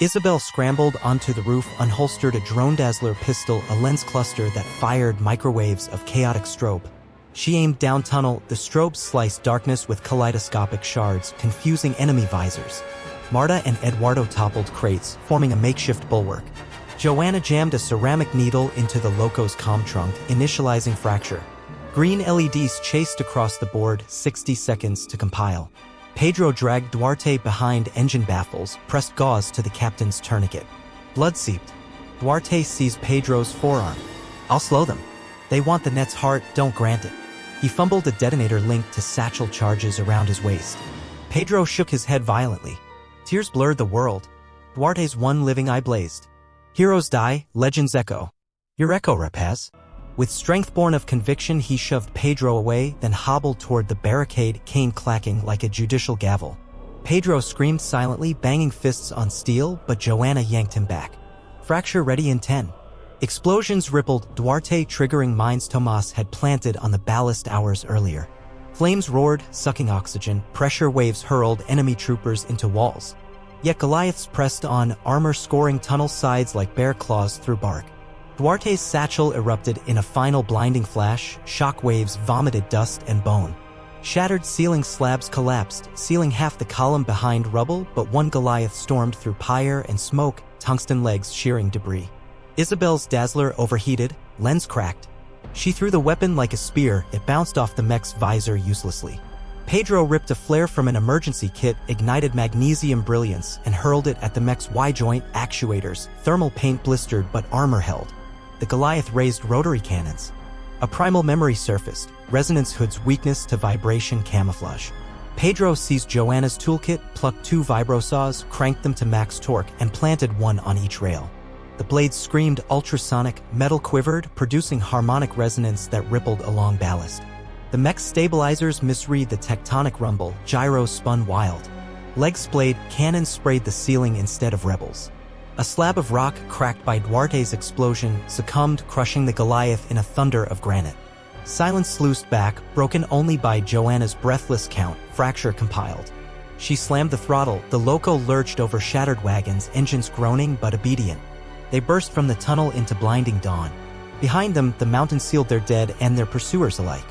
Isabel scrambled onto the roof, unholstered a drone dazzler pistol, a lens cluster that fired microwaves of chaotic strobe. She aimed down tunnel, the strobes sliced darkness with kaleidoscopic shards, confusing enemy visors. Marta and Eduardo toppled crates, forming a makeshift bulwark. Joanna jammed a ceramic needle into the loco's comm trunk, initializing fracture. Green LEDs chased across the board, 60 seconds to compile. Pedro dragged Duarte behind engine baffles, pressed gauze to the captain's tourniquet. Blood seeped. Duarte sees Pedro's forearm. I'll slow them. They want the net's heart, don't grant it. He fumbled a detonator linked to satchel charges around his waist. Pedro shook his head violently. Tears blurred the world. Duarte's one living eye blazed. Heroes die, legends echo. Your echo, rapaz. With strength born of conviction, he shoved Pedro away, then hobbled toward the barricade, cane clacking like a judicial gavel. Pedro screamed silently, banging fists on steel, but Joanna yanked him back. Fracture ready in 10. Explosions rippled, Duarte triggering mines Tomas had planted on the ballast hours earlier. Flames roared, sucking oxygen, pressure waves hurled enemy troopers into walls. Yet Goliaths pressed on, armor scoring tunnel sides like bear claws through bark. Duarte's satchel erupted in a final blinding flash, shock waves vomited dust and bone. Shattered ceiling slabs collapsed, sealing half the column behind rubble, but one Goliath stormed through pyre and smoke, tungsten legs shearing debris. Isabel's dazzler overheated, lens cracked. She threw the weapon like a spear, it bounced off the mech's visor uselessly. Pedro ripped a flare from an emergency kit, ignited magnesium brilliance, and hurled it at the mech's Y-joint actuators, thermal paint blistered but armor held. The Goliath raised rotary cannons. A primal memory surfaced, resonance hood's weakness to vibration camouflage. Pedro seized Joanna's toolkit, plucked 2 vibrosaws, cranked them to max torque, and planted one on each rail. The blades screamed ultrasonic, metal quivered, producing harmonic resonance that rippled along ballast. The mech's stabilizers misread the tectonic rumble, gyros spun wild. Legs splayed, cannons sprayed the ceiling instead of rebels. A slab of rock, cracked by Duarte's explosion, succumbed, crushing the Goliath in a thunder of granite. Silence sluiced back, broken only by Joanna's breathless count, fracture compiled. She slammed the throttle, the loco lurched over shattered wagons, engines groaning but obedient. They burst from the tunnel into blinding dawn. Behind them, the mountain sealed their dead and their pursuers alike.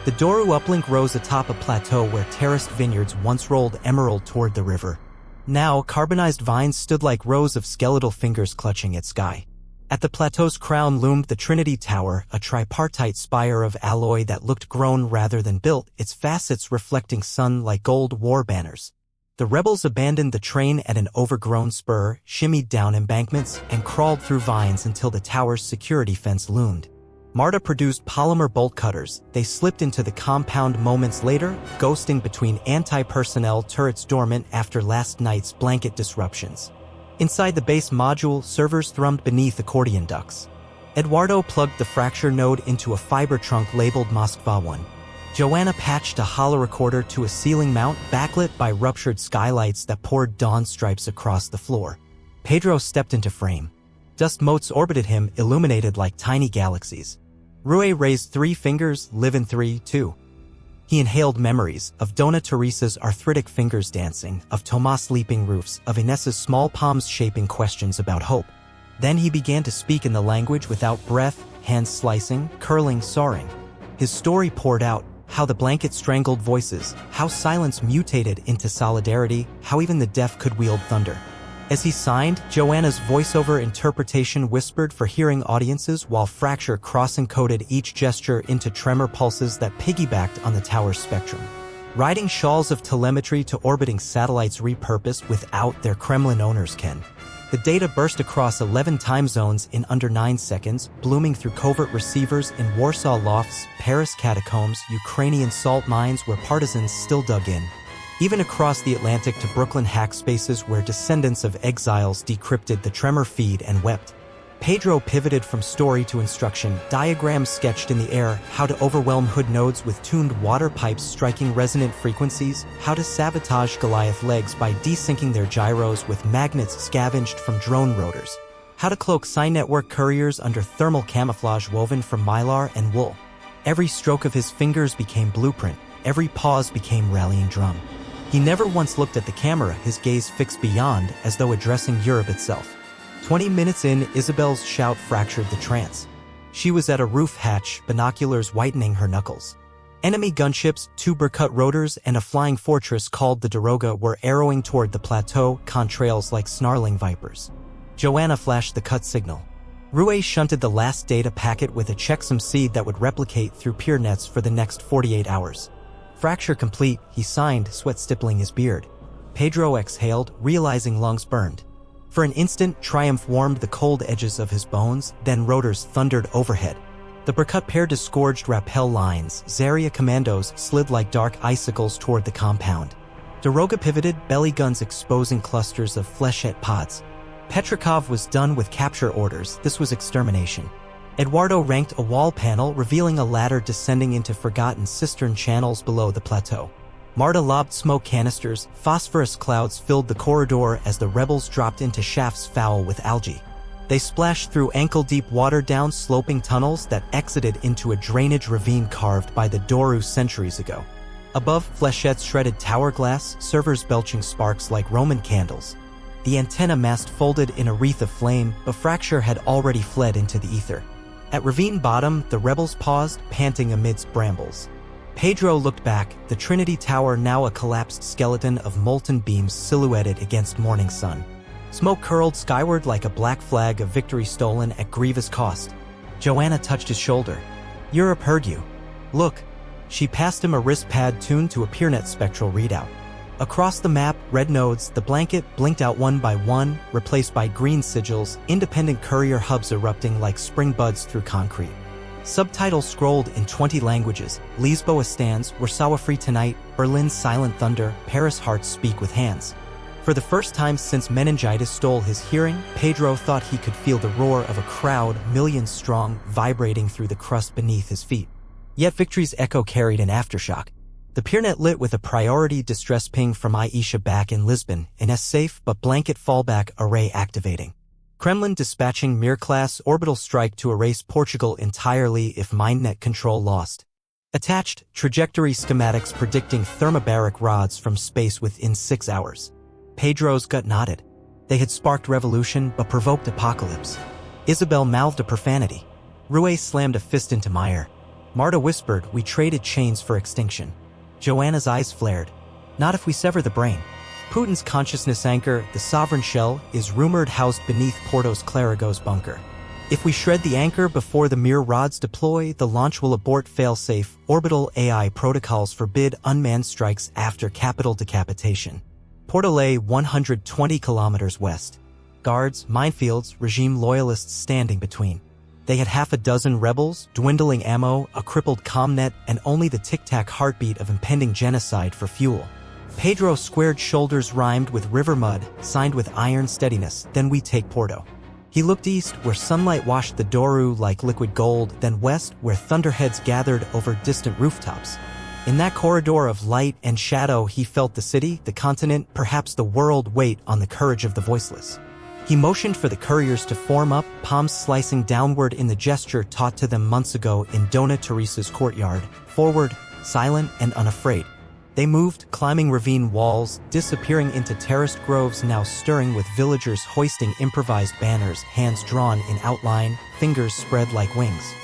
The Doru uplink rose atop a plateau where terraced vineyards once rolled emerald toward the river. Now, carbonized vines stood like rows of skeletal fingers clutching at sky. At the plateau's crown loomed the Trinity Tower, a tripartite spire of alloy that looked grown rather than built, its facets reflecting sun like gold war banners. The rebels abandoned the train at an overgrown spur, shimmied down embankments, and crawled through vines until the tower's security fence loomed. Marta produced polymer bolt cutters. They slipped into the compound moments later, ghosting between anti-personnel turrets dormant after last night's blanket disruptions. Inside the base module, servers thrummed beneath accordion ducts. Eduardo plugged the fracture node into a fiber trunk labeled Moskva 1. Joanna patched a hollow recorder to a ceiling mount, backlit by ruptured skylights that poured dawn stripes across the floor. Pedro stepped into frame. Dust motes orbited him, illuminated like tiny galaxies. Rue raised 3 fingers, live in 3, too. He inhaled memories of Dona Teresa's arthritic fingers dancing, of Tomas leaping roofs, of Inessa's small palms shaping questions about hope. Then he began to speak in the language without breath, hands slicing, curling, soaring. His story poured out, how the blanket strangled voices, how silence mutated into solidarity, how even the deaf could wield thunder. As he signed, Joanna's voiceover interpretation whispered for hearing audiences while Fracture cross-encoded each gesture into tremor pulses that piggybacked on the tower's spectrum. Riding shawls of telemetry to orbiting satellites repurposed without their Kremlin owners' ken. The data burst across 11 time zones in under 9 seconds, blooming through covert receivers in Warsaw lofts, Paris catacombs, Ukrainian salt mines where partisans still dug in. Even across the Atlantic to Brooklyn hack spaces where descendants of exiles decrypted the tremor feed and wept. Pedro pivoted from story to instruction, diagrams sketched in the air, how to overwhelm hood nodes with tuned water pipes striking resonant frequencies, how to sabotage Goliath legs by desyncing their gyros with magnets scavenged from drone rotors, how to cloak Sign Network couriers under thermal camouflage woven from mylar and wool. Every stroke of his fingers became blueprint, every pause became rallying drum. He never once looked at the camera, his gaze fixed beyond, as though addressing Europe itself. 20 minutes in, Isabel's shout fractured the trance. She was at a roof hatch, binoculars whitening her knuckles. Enemy gunships, 2 Berkut rotors, and a flying fortress called the Daroga were arrowing toward the plateau, contrails like snarling vipers. Joanna flashed the cut signal. Rue shunted the last data packet with a checksum seed that would replicate through peer nets for the next 48 hours. Fracture complete, he signed, sweat stippling his beard. Pedro exhaled, realizing lungs burned. For an instant, triumph warmed the cold edges of his bones, then rotors thundered overhead. The Berkut pair disgorged rappel lines. Zarya commandos slid like dark icicles toward the compound. Doroga pivoted, belly guns exposing clusters of flechette pods. Petrikov was done with capture orders. This was extermination. Eduardo ranked a wall panel, revealing a ladder descending into forgotten cistern channels below the plateau. Marta lobbed smoke canisters. Phosphorus clouds filled the corridor as the rebels dropped into shafts foul with algae. They splashed through ankle-deep water down sloping tunnels that exited into a drainage ravine carved by the Doru centuries ago. Above, flechettes shredded tower glass, servers belching sparks like Roman candles. The antenna mast folded in a wreath of flame, but fracture had already fled into the ether. At ravine bottom, the rebels paused, panting amidst brambles. Pedro looked back, the Trinity Tower now a collapsed skeleton of molten beams silhouetted against morning sun. Smoke curled skyward like a black flag of victory stolen at grievous cost. Joanna touched his shoulder. "Europe heard you. Look." She passed him a wrist pad tuned to a PeerNet spectral readout. Across the map, red nodes, the blanket blinked out one by one, replaced by green sigils, independent courier hubs erupting like spring buds through concrete. Subtitles scrolled in 20 languages. Lisboa stands, Warsaw free tonight, Berlin's silent thunder, Paris hearts speak with hands. For the first time since meningitis stole his hearing, Pedro thought he could feel the roar of a crowd, millions strong, vibrating through the crust beneath his feet. Yet victory's echo carried an aftershock. The PeerNet lit with a priority distress ping from Aisha back in Lisbon, an S-safe but blanket fallback array activating. Kremlin dispatching Mir-class orbital strike to erase Portugal entirely if MindNet control lost. Attached, trajectory schematics predicting thermobaric rods from space within 6 hours. Pedro's gut nodded. They had sparked revolution but provoked apocalypse. Isabel mouthed a profanity. Rue slammed a fist into Meyer. Marta whispered, "We traded chains for extinction." Joanna's eyes flared. "Not if we sever the brain." Putin's consciousness anchor, the sovereign shell, is rumored housed beneath Porto's Clarigos bunker. If we shred the anchor before the Mir rods deploy, the launch will abort fail-safe. Orbital AI protocols forbid unmanned strikes after capital decapitation. Porto lay 120 kilometers west. Guards, minefields, regime loyalists standing between. They had half a dozen rebels, dwindling ammo, a crippled commnet, and only the tic-tac heartbeat of impending genocide for fuel. Pedro squared shoulders rhymed with river mud, signed with iron steadiness, then we take Porto. He looked east, where sunlight washed the Douro like liquid gold, then west, where thunderheads gathered over distant rooftops. In that corridor of light and shadow, he felt the city, the continent, perhaps the world wait on the courage of the voiceless. He motioned for the couriers to form up, palms slicing downward in the gesture taught to them months ago in Dona Teresa's courtyard, forward, silent and unafraid. They moved, climbing ravine walls, disappearing into terraced groves now stirring with villagers hoisting improvised banners, hands drawn in outline, fingers spread like wings.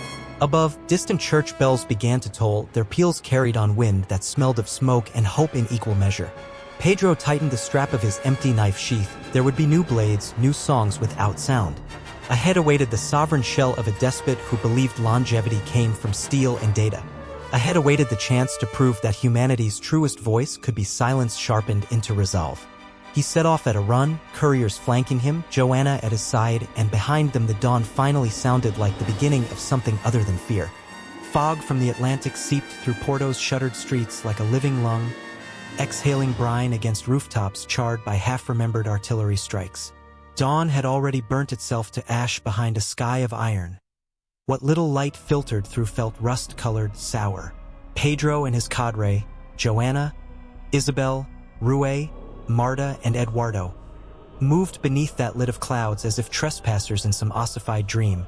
Above, distant church bells began to toll, their peals carried on wind that smelled of smoke and hope in equal measure. Pedro tightened the strap of his empty knife sheath. There would be new blades, new songs without sound. Ahead awaited the sovereign shell of a despot who believed longevity came from steel and data. Ahead awaited the chance to prove that humanity's truest voice could be silence sharpened into resolve. He set off at a run, couriers flanking him, Joanna at his side, and behind them the dawn finally sounded like the beginning of something other than fear. Fog from the Atlantic seeped through Porto's shuttered streets like a living lung, exhaling brine against rooftops charred by half-remembered artillery strikes. Dawn had already burnt itself to ash behind a sky of iron. What little light filtered through felt rust-colored, sour. Pedro and his cadre, Joanna, Isabel, Rue, Marta, and Eduardo, moved beneath that lid of clouds as if trespassers in some ossified dream,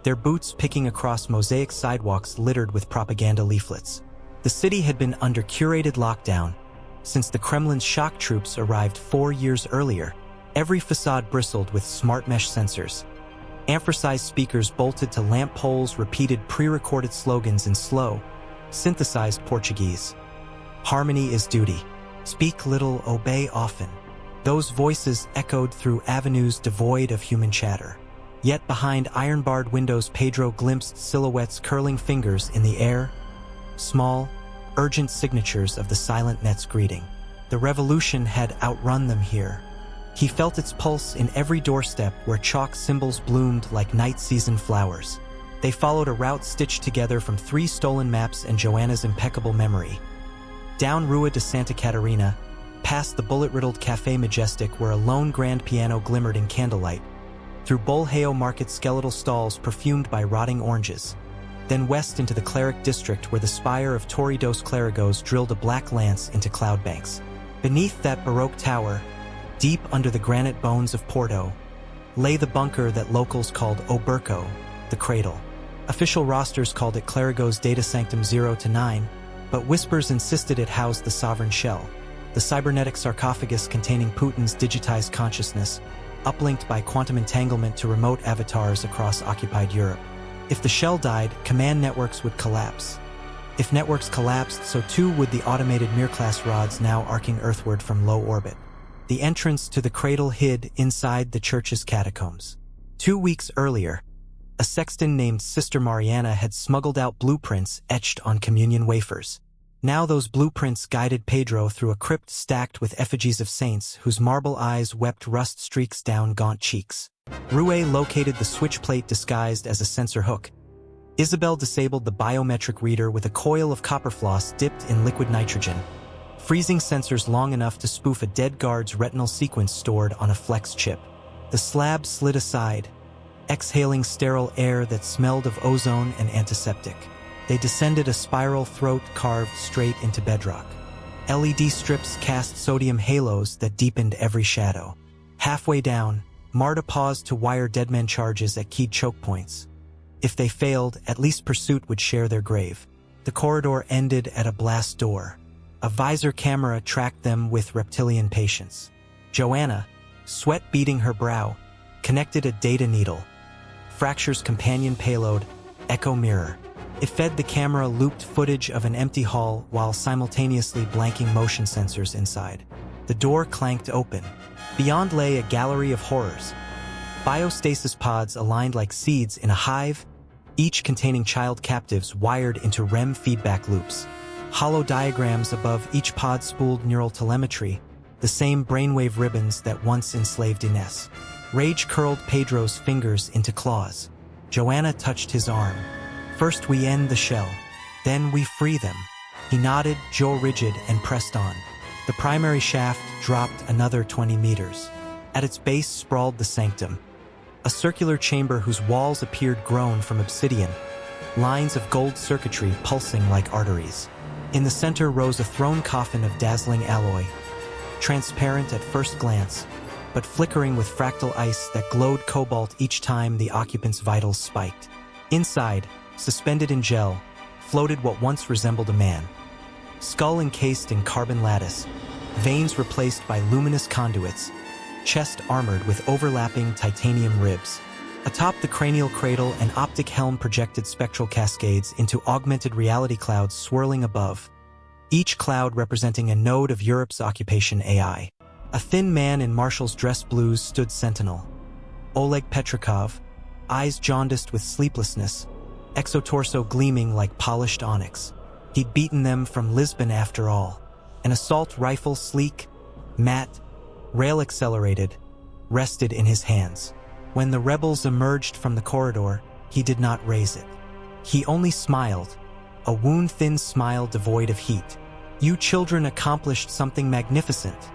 their boots picking across mosaic sidewalks littered with propaganda leaflets. The city had been under curated lockdown since the Kremlin's shock troops arrived 4 years earlier. Every facade bristled with smart mesh sensors. Ampersized speakers bolted to lamp poles repeated pre-recorded slogans in slow, synthesized Portuguese. Harmony is duty. Speak little, obey often. Those voices echoed through avenues devoid of human chatter. Yet behind iron-barred windows Pedro glimpsed silhouettes curling fingers in the air, small, urgent signatures of the silent net's greeting. The revolution had outrun them here. He felt its pulse in every doorstep where chalk symbols bloomed like night-season flowers. They followed a route stitched together from 3 stolen maps and Joanna's impeccable memory. Down Rua de Santa Catarina, past the bullet-riddled Café Majestic where a lone grand piano glimmered in candlelight, through Bolheo Market skeletal stalls perfumed by rotting oranges, then west into the Cleric district where the spire of Torre dos Clerigos drilled a black lance into cloud banks. Beneath that Baroque tower, deep under the granite bones of Porto, lay the bunker that locals called Oberco, the cradle. Official rosters called it Clerigos Data Sanctum 0 to 9, but whispers insisted it housed the sovereign shell, the cybernetic sarcophagus containing Putin's digitized consciousness, uplinked by quantum entanglement to remote avatars across occupied Europe. If the shell died, command networks would collapse. If networks collapsed, so too would the automated Mir-class rods now arcing earthward from low orbit. The entrance to the cradle hid inside the church's catacombs. 2 weeks earlier, a sexton named Sister Mariana had smuggled out blueprints etched on communion wafers. Now those blueprints guided Pedro through a crypt stacked with effigies of saints whose marble eyes wept rust streaks down gaunt cheeks. Rue located the switch plate disguised as a sensor hook. Isabel disabled the biometric reader with a coil of copper floss dipped in liquid nitrogen, freezing sensors long enough to spoof a dead guard's retinal sequence stored on a flex chip. The slab slid aside, exhaling sterile air that smelled of ozone and antiseptic. They descended a spiral throat carved straight into bedrock. LED strips cast sodium halos that deepened every shadow. Halfway down, Marta paused to wire deadman charges at key choke points. If they failed, at least pursuit would share their grave. The corridor ended at a blast door. A visor camera tracked them with reptilian patience. Joanna, sweat beading her brow, connected a data needle. Fracture's companion payload, Echo Mirror. It fed the camera looped footage of an empty hall while simultaneously blanking motion sensors inside. The door clanked open. Beyond lay a gallery of horrors. Biostasis pods aligned like seeds in a hive, each containing child captives wired into REM feedback loops. Hollow diagrams above each pod spooled neural telemetry, the same brainwave ribbons that once enslaved Ines. Rage curled Pedro's fingers into claws. Joanna touched his arm. First we end the shell, then we free them. He nodded, jaw rigid, and pressed on. The primary shaft dropped another 20 meters. At its base sprawled the sanctum, a circular chamber whose walls appeared grown from obsidian, lines of gold circuitry pulsing like arteries. In the center rose a throne coffin of dazzling alloy, transparent at first glance, but flickering with fractal ice that glowed cobalt each time the occupant's vitals spiked. Inside, suspended in gel, floated what once resembled a man. Skull encased in carbon lattice, veins replaced by luminous conduits, chest armored with overlapping titanium ribs. Atop the cranial cradle, an optic helm projected spectral cascades into augmented reality clouds swirling above, each cloud representing a node of Europe's occupation AI. A thin man in Marshall's dress blues stood sentinel. Oleg Petrikov, eyes jaundiced with sleeplessness, exotorso gleaming like polished onyx. He'd beaten them from Lisbon after all. An assault rifle, sleek, matte, rail-accelerated, rested in his hands. When the rebels emerged from the corridor, he did not raise it. He only smiled, a wound-thin smile devoid of heat. "You children accomplished something magnificent,"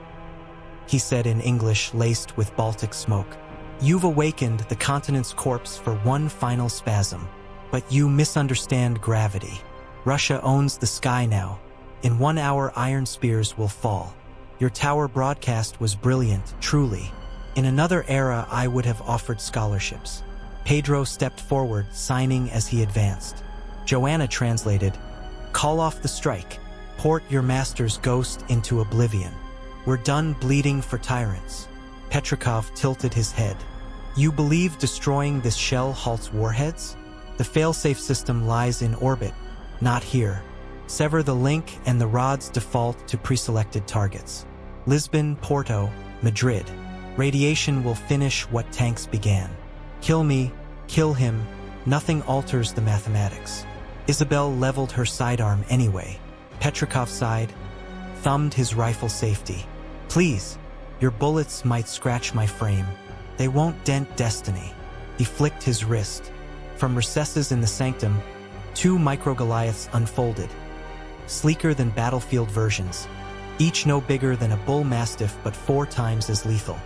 he said in English laced with Baltic smoke. "You've awakened the continent's corpse for one final spasm. But you misunderstand gravity. Russia owns the sky now. In 1 hour, iron spears will fall. Your tower broadcast was brilliant, truly. In another era, I would have offered scholarships." Pedro stepped forward, signing as he advanced. Joanna translated, "Call off the strike. Port your master's ghost into oblivion. We're done bleeding for tyrants." Petrikov tilted his head. "You believe destroying this shell halts warheads? The failsafe system lies in orbit, not here. Sever the link and the rods default to preselected targets. Lisbon, Porto, Madrid. Radiation will finish what tanks began. Kill me, kill him, nothing alters the mathematics." Isabel leveled her sidearm anyway. Petrikov sighed, thumbed his rifle safety. "Please, Your bullets might scratch my frame. They won't dent destiny. He flicked his wrist. From recesses in the sanctum, 2 micro-Goliaths unfolded, sleeker than battlefield versions, each no bigger than a bull mastiff but 4 times as lethal.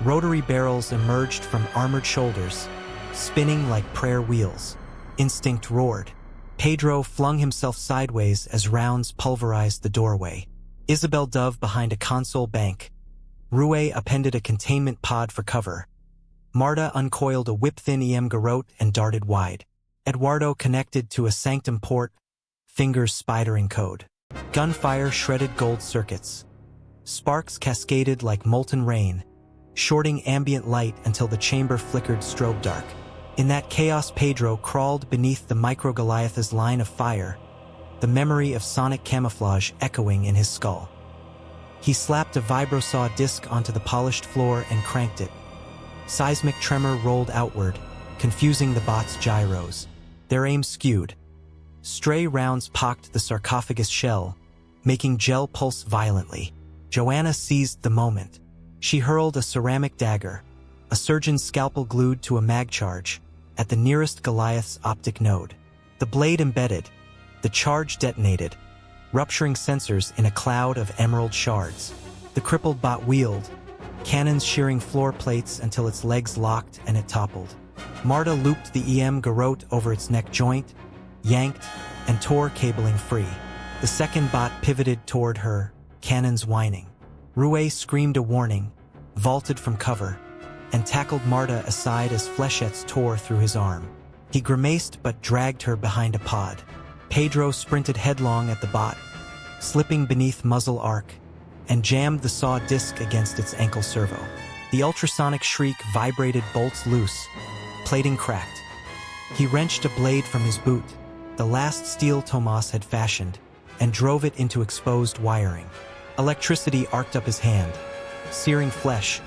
Rotary barrels emerged from armored shoulders, spinning like prayer wheels. Instinct roared. Pedro flung himself sideways as rounds pulverized the doorway. Isabel dove behind a console bank. Rue appended a containment pod for cover. Marta uncoiled a whip-thin EM garrote and darted wide. Eduardo connected to a sanctum port, fingers spidering code. Gunfire shredded gold circuits. Sparks cascaded like molten rain, shorting ambient light until the chamber flickered strobe dark. In that chaos, Pedro crawled beneath the micro-Goliath's line of fire, the memory of sonic camouflage echoing in his skull. He slapped a vibrosaw disc onto the polished floor and cranked it. Seismic tremor rolled outward, confusing the bot's gyros. Their aim skewed. Stray rounds pocked the sarcophagus shell, making gel pulse violently. Joanna seized the moment. She hurled a ceramic dagger, a surgeon's scalpel glued to a mag charge, at the nearest Goliath's optic node. The blade embedded. The charge detonated, rupturing sensors in a cloud of emerald shards. The crippled bot wheeled, cannons shearing floor plates until its legs locked and it toppled. Marta looped the EM garrote over its neck joint, yanked, and tore cabling free. The second bot pivoted toward her, cannons whining. Rue screamed a warning, vaulted from cover, and tackled Marta aside as flechettes tore through his arm. He grimaced but dragged her behind a pod. Pedro sprinted headlong at the bot, slipping beneath muzzle arc, and jammed the saw disc against its ankle servo. The ultrasonic shriek vibrated bolts loose, plating cracked. He wrenched a blade from his boot, the last steel Tomas had fashioned, and drove it into exposed wiring. Electricity arced up his hand, searing flesh,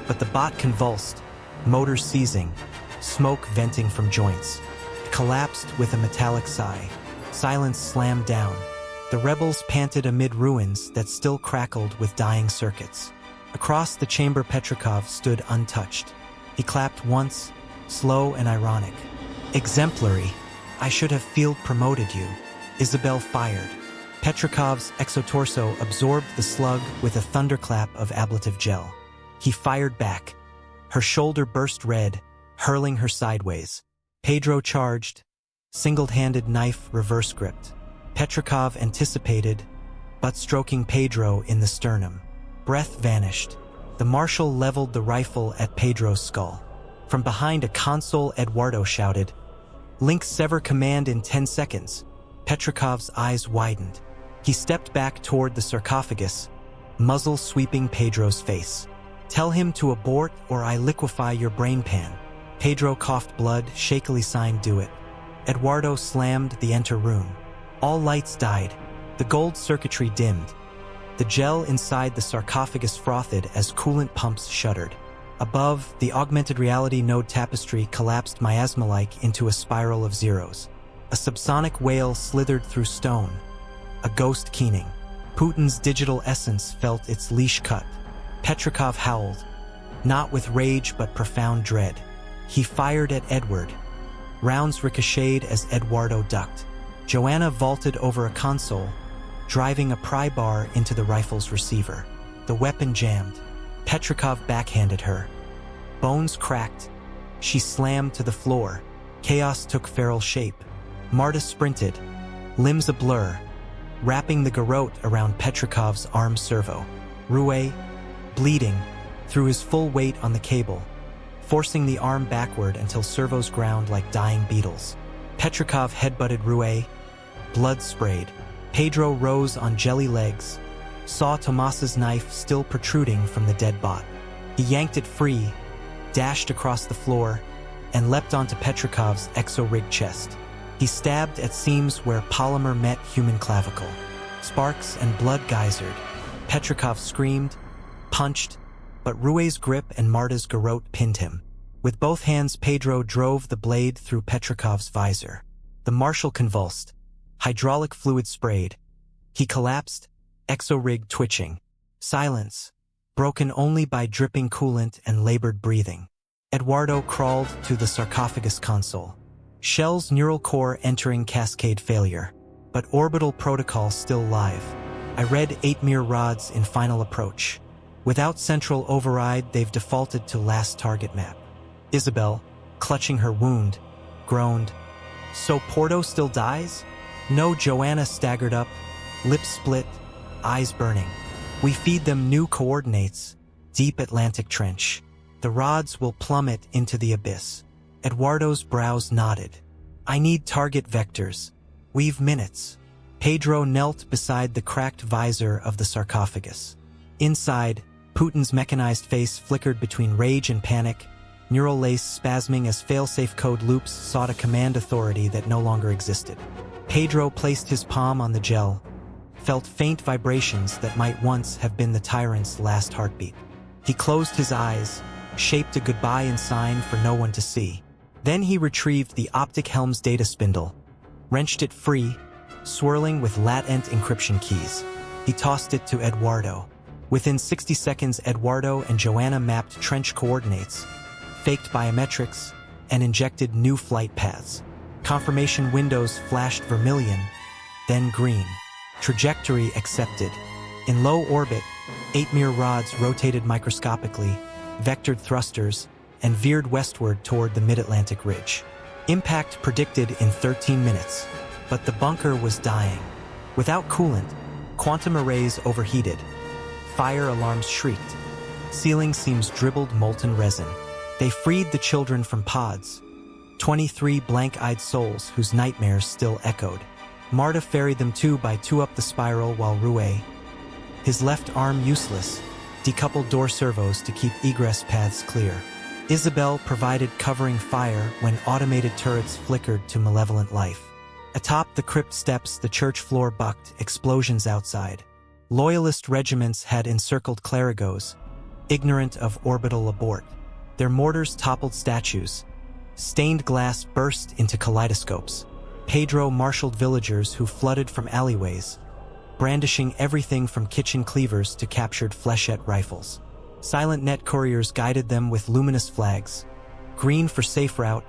but the bot convulsed, motors seizing, smoke venting from joints. It collapsed with a metallic sigh. Silence slammed down. The rebels panted amid ruins that still crackled with dying circuits. Across the chamber, Petrikov stood untouched. He clapped once, slow and ironic. Exemplary. I should have field promoted you. Isabel fired. Petrikov's exotorso absorbed the slug with a thunderclap of ablative gel. He fired back. Her shoulder burst red, hurling her sideways. Pedro charged, single-handed knife reverse gripped. Petrikov anticipated, butt stroking Pedro in the sternum. Breath vanished. The marshal leveled the rifle at Pedro's skull. From behind a console, Eduardo shouted, "Link sever command in 10 seconds. Petrikov's eyes widened. He stepped back toward the sarcophagus, muzzle sweeping Pedro's face. "Tell him to abort or I liquefy your brain pan." Pedro coughed blood, shakily signed, "Do it." Eduardo slammed the enter rune. All lights died. The gold circuitry dimmed. The gel inside the sarcophagus frothed as coolant pumps shuddered. Above, the augmented reality node tapestry collapsed miasma-like into a spiral of zeros. A subsonic wail slithered through stone, a ghost keening. Putin's digital essence felt its leash cut. Petrikov howled, not with rage but profound dread. He fired at Edward. Rounds ricocheted as Eduardo ducked. Joanna vaulted over a console, driving a pry bar into the rifle's receiver. The weapon jammed. Petrikov backhanded her. Bones cracked. She slammed to the floor. Chaos took feral shape. Marta sprinted, limbs a blur, wrapping the garrote around Petrikov's arm servo. Rue, bleeding, threw his full weight on the cable, forcing the arm backward until servos ground like dying beetles. Petrikov headbutted Rue. Blood sprayed. Pedro rose on jelly legs, saw Tomas's knife still protruding from the dead bot. He yanked it free, dashed across the floor, and leapt onto Petrikov's exo-rigged chest. He stabbed at seams where polymer met human clavicle. Sparks and blood geysered. Petrikov screamed, punched, but Rue's grip and Marta's garrote pinned him. With both hands, Pedro drove the blade through Petrikov's visor. The marshal convulsed. Hydraulic fluid sprayed. He collapsed, exo-rig twitching. Silence. broken only by dripping coolant and labored breathing. Eduardo crawled to the sarcophagus console. Shell's neural core entering cascade failure, but orbital protocol still live. I read 8 mere rods in final approach. Without central override, they've defaulted to last target map. Isabel, clutching her wound, groaned. So Porto still dies? No. Joanna staggered up, lips split, eyes burning. We feed them new coordinates. Deep Atlantic Trench. The rods will plummet into the abyss. Eduardo's brows nodded. I need target vectors. We've minutes. Pedro knelt beside the cracked visor of the sarcophagus. Inside, Putin's mechanized face flickered between rage and panic, neural lace spasming as failsafe code loops sought a command authority that no longer existed. Pedro placed his palm on the gel, felt faint vibrations that might once have been the tyrant's last heartbeat. He closed his eyes, shaped a goodbye in sign for no one to see. Then he retrieved the optic helm's data spindle, wrenched it free, swirling with latent encryption keys. He tossed it to Eduardo. Within 60 seconds, Eduardo and Joanna mapped trench coordinates, faked biometrics, and injected new flight paths. Confirmation windows flashed vermilion, then green. Trajectory accepted. In low orbit, 8 mere rods rotated microscopically, vectored thrusters, and veered westward toward the mid-Atlantic ridge. Impact predicted in 13 minutes, but the bunker was dying. Without coolant, quantum arrays overheated. Fire alarms shrieked. Ceiling seams dribbled molten resin. They freed the children from pods. 23 blank-eyed souls whose nightmares still echoed. Marta ferried them 2 by 2 up the spiral while Rue, his left arm useless, decoupled door servos to keep egress paths clear. Isabel provided covering fire when automated turrets flickered to malevolent life. Atop the crypt steps, the church floor bucked, explosions outside. Loyalist regiments had encircled clerigos, ignorant of orbital abort. Their mortars toppled statues. Stained glass burst into kaleidoscopes. Pedro marshaled villagers who flooded from alleyways, brandishing everything from kitchen cleavers to captured flechette rifles. Silent net couriers guided them with luminous flags, green for safe route,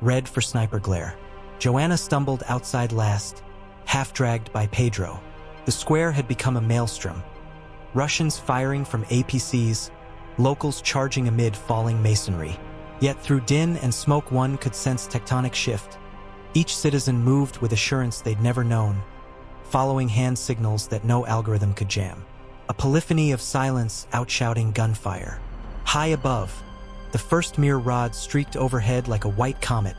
red for sniper glare. Joanna stumbled outside last, half-dragged by Pedro. The square had become a maelstrom. Russians firing from APCs, locals charging amid falling masonry. Yet through din and smoke one could sense tectonic shift. Each citizen moved with assurance they'd never known, following hand signals that no algorithm could jam. A polyphony of silence outshouting gunfire. High above, the first mere rod streaked overhead like a white comet,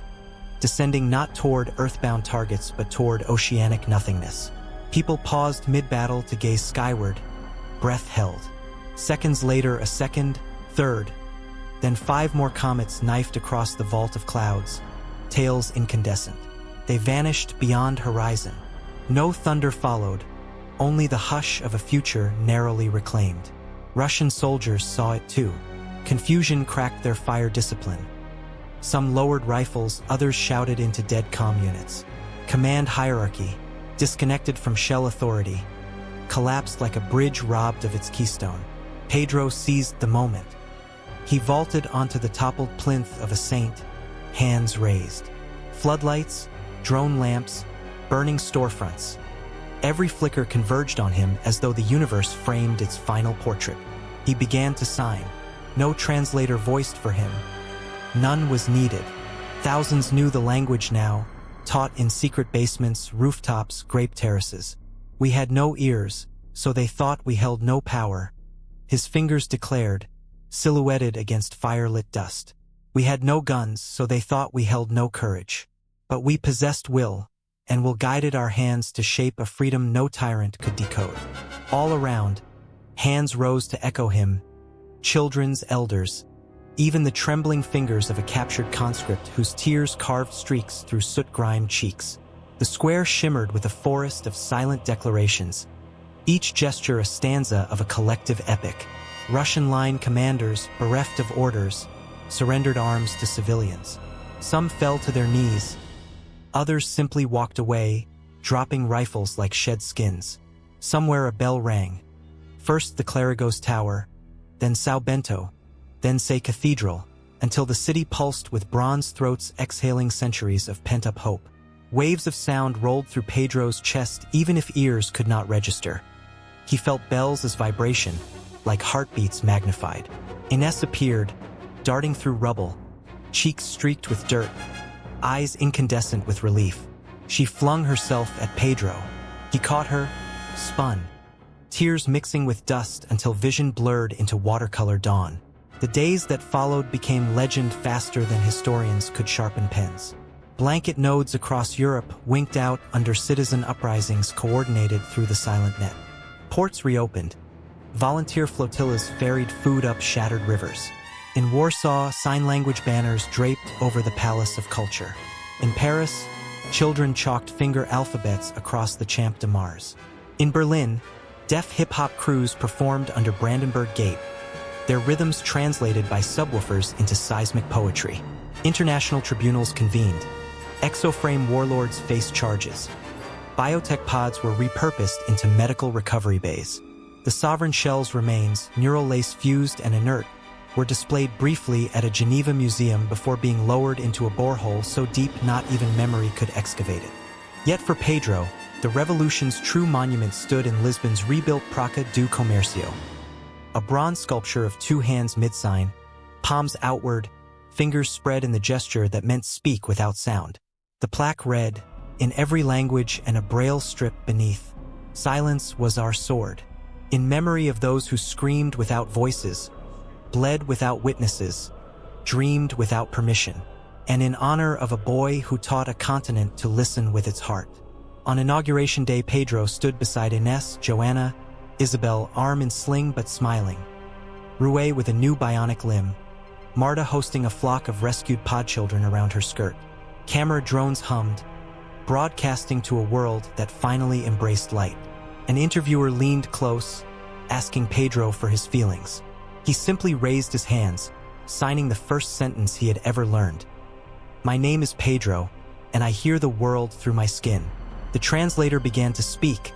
descending not toward earthbound targets but toward oceanic nothingness. People paused mid-battle to gaze skyward, breath held. Seconds later, a second, third, then 5 more comets knifed across the vault of clouds, tails incandescent. They vanished beyond horizon. No thunder followed, only the hush of a future narrowly reclaimed. Russian soldiers saw it too. Confusion cracked their fire discipline. Some lowered rifles, others shouted into dead comm units. Command hierarchy, disconnected from shell authority, collapsed like a bridge robbed of its keystone. Pedro seized the moment. He vaulted onto the toppled plinth of a saint, hands raised. Floodlights, drone lamps, burning storefronts. Every flicker converged on him as though the universe framed its final portrait. He began to sign. No translator voiced for him. None was needed. Thousands knew the language now, taught in secret basements, rooftops, grape terraces. We had no ears, so they thought we held no power. His fingers declared, silhouetted against fire-lit dust. We had no guns, so they thought we held no courage. But we possessed will, and will guided our hands to shape a freedom no tyrant could decode. All around, hands rose to echo him, children's, elders, even the trembling fingers of a captured conscript whose tears carved streaks through soot-grimed cheeks. The square shimmered with a forest of silent declarations, each gesture a stanza of a collective epic. Russian line commanders, bereft of orders, surrendered arms to civilians. Some fell to their knees. Others simply walked away, dropping rifles like shed skins. Somewhere a bell rang. First the Clerigos Tower, then São Bento, then Sé Cathedral, until the city pulsed with bronze throats exhaling centuries of pent-up hope. Waves of sound rolled through Pedro's chest even if ears could not register. He felt bells as vibration, like heartbeats magnified. Ines appeared, darting through rubble, cheeks streaked with dirt, eyes incandescent with relief. She flung herself at Pedro. He caught her, spun, tears mixing with dust until vision blurred into watercolor dawn. The days that followed became legend faster than historians could sharpen pens. Blanket nodes across Europe winked out under citizen uprisings coordinated through the silent net. Ports reopened. Volunteer flotillas ferried food up shattered rivers. In Warsaw, sign language banners draped over the Palace of Culture. In Paris, children chalked finger alphabets across the Champ de Mars. In Berlin, deaf hip-hop crews performed under Brandenburg Gate, their rhythms translated by subwoofers into seismic poetry. International tribunals convened. Exoframe warlords faced charges. Biotech pods were repurposed into medical recovery bays. The sovereign shell's remains, neural lace fused and inert, were displayed briefly at a Geneva museum before being lowered into a borehole so deep not even memory could excavate it. Yet for Pedro, the revolution's true monument stood in Lisbon's rebuilt Praça do Comércio. A bronze sculpture of two hands mid-sign, palms outward, fingers spread in the gesture that meant speak without sound. The plaque read, in every language and a braille strip beneath, "Silence was our sword." In memory of those who screamed without voices, bled without witnesses, dreamed without permission, and in honor of a boy who taught a continent to listen with its heart. On Inauguration Day, Pedro stood beside Ines, Joanna, Isabel, arm in sling but smiling, Rue with a new bionic limb, Marta hosting a flock of rescued pod children around her skirt. Camera drones hummed, broadcasting to a world that finally embraced light. An interviewer leaned close, asking Pedro for his feelings. He simply raised his hands, signing the first sentence he had ever learned. "My name is Pedro, and I hear the world through my skin." The translator began to speak,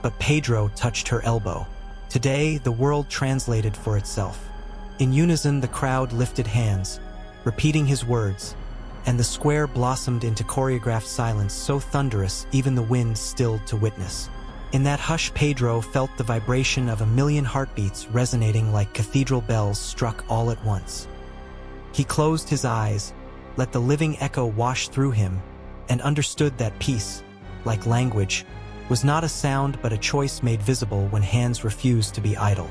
but Pedro touched her elbow. Today, the world translated for itself. In unison, the crowd lifted hands, repeating his words, and the square blossomed into choreographed silence so thunderous even the wind stilled to witness. In that hush, Pedro felt the vibration of a million heartbeats resonating like cathedral bells struck all at once. He closed his eyes, let the living echo wash through him, and understood that peace, like language, was not a sound but a choice made visible when hands refused to be idle.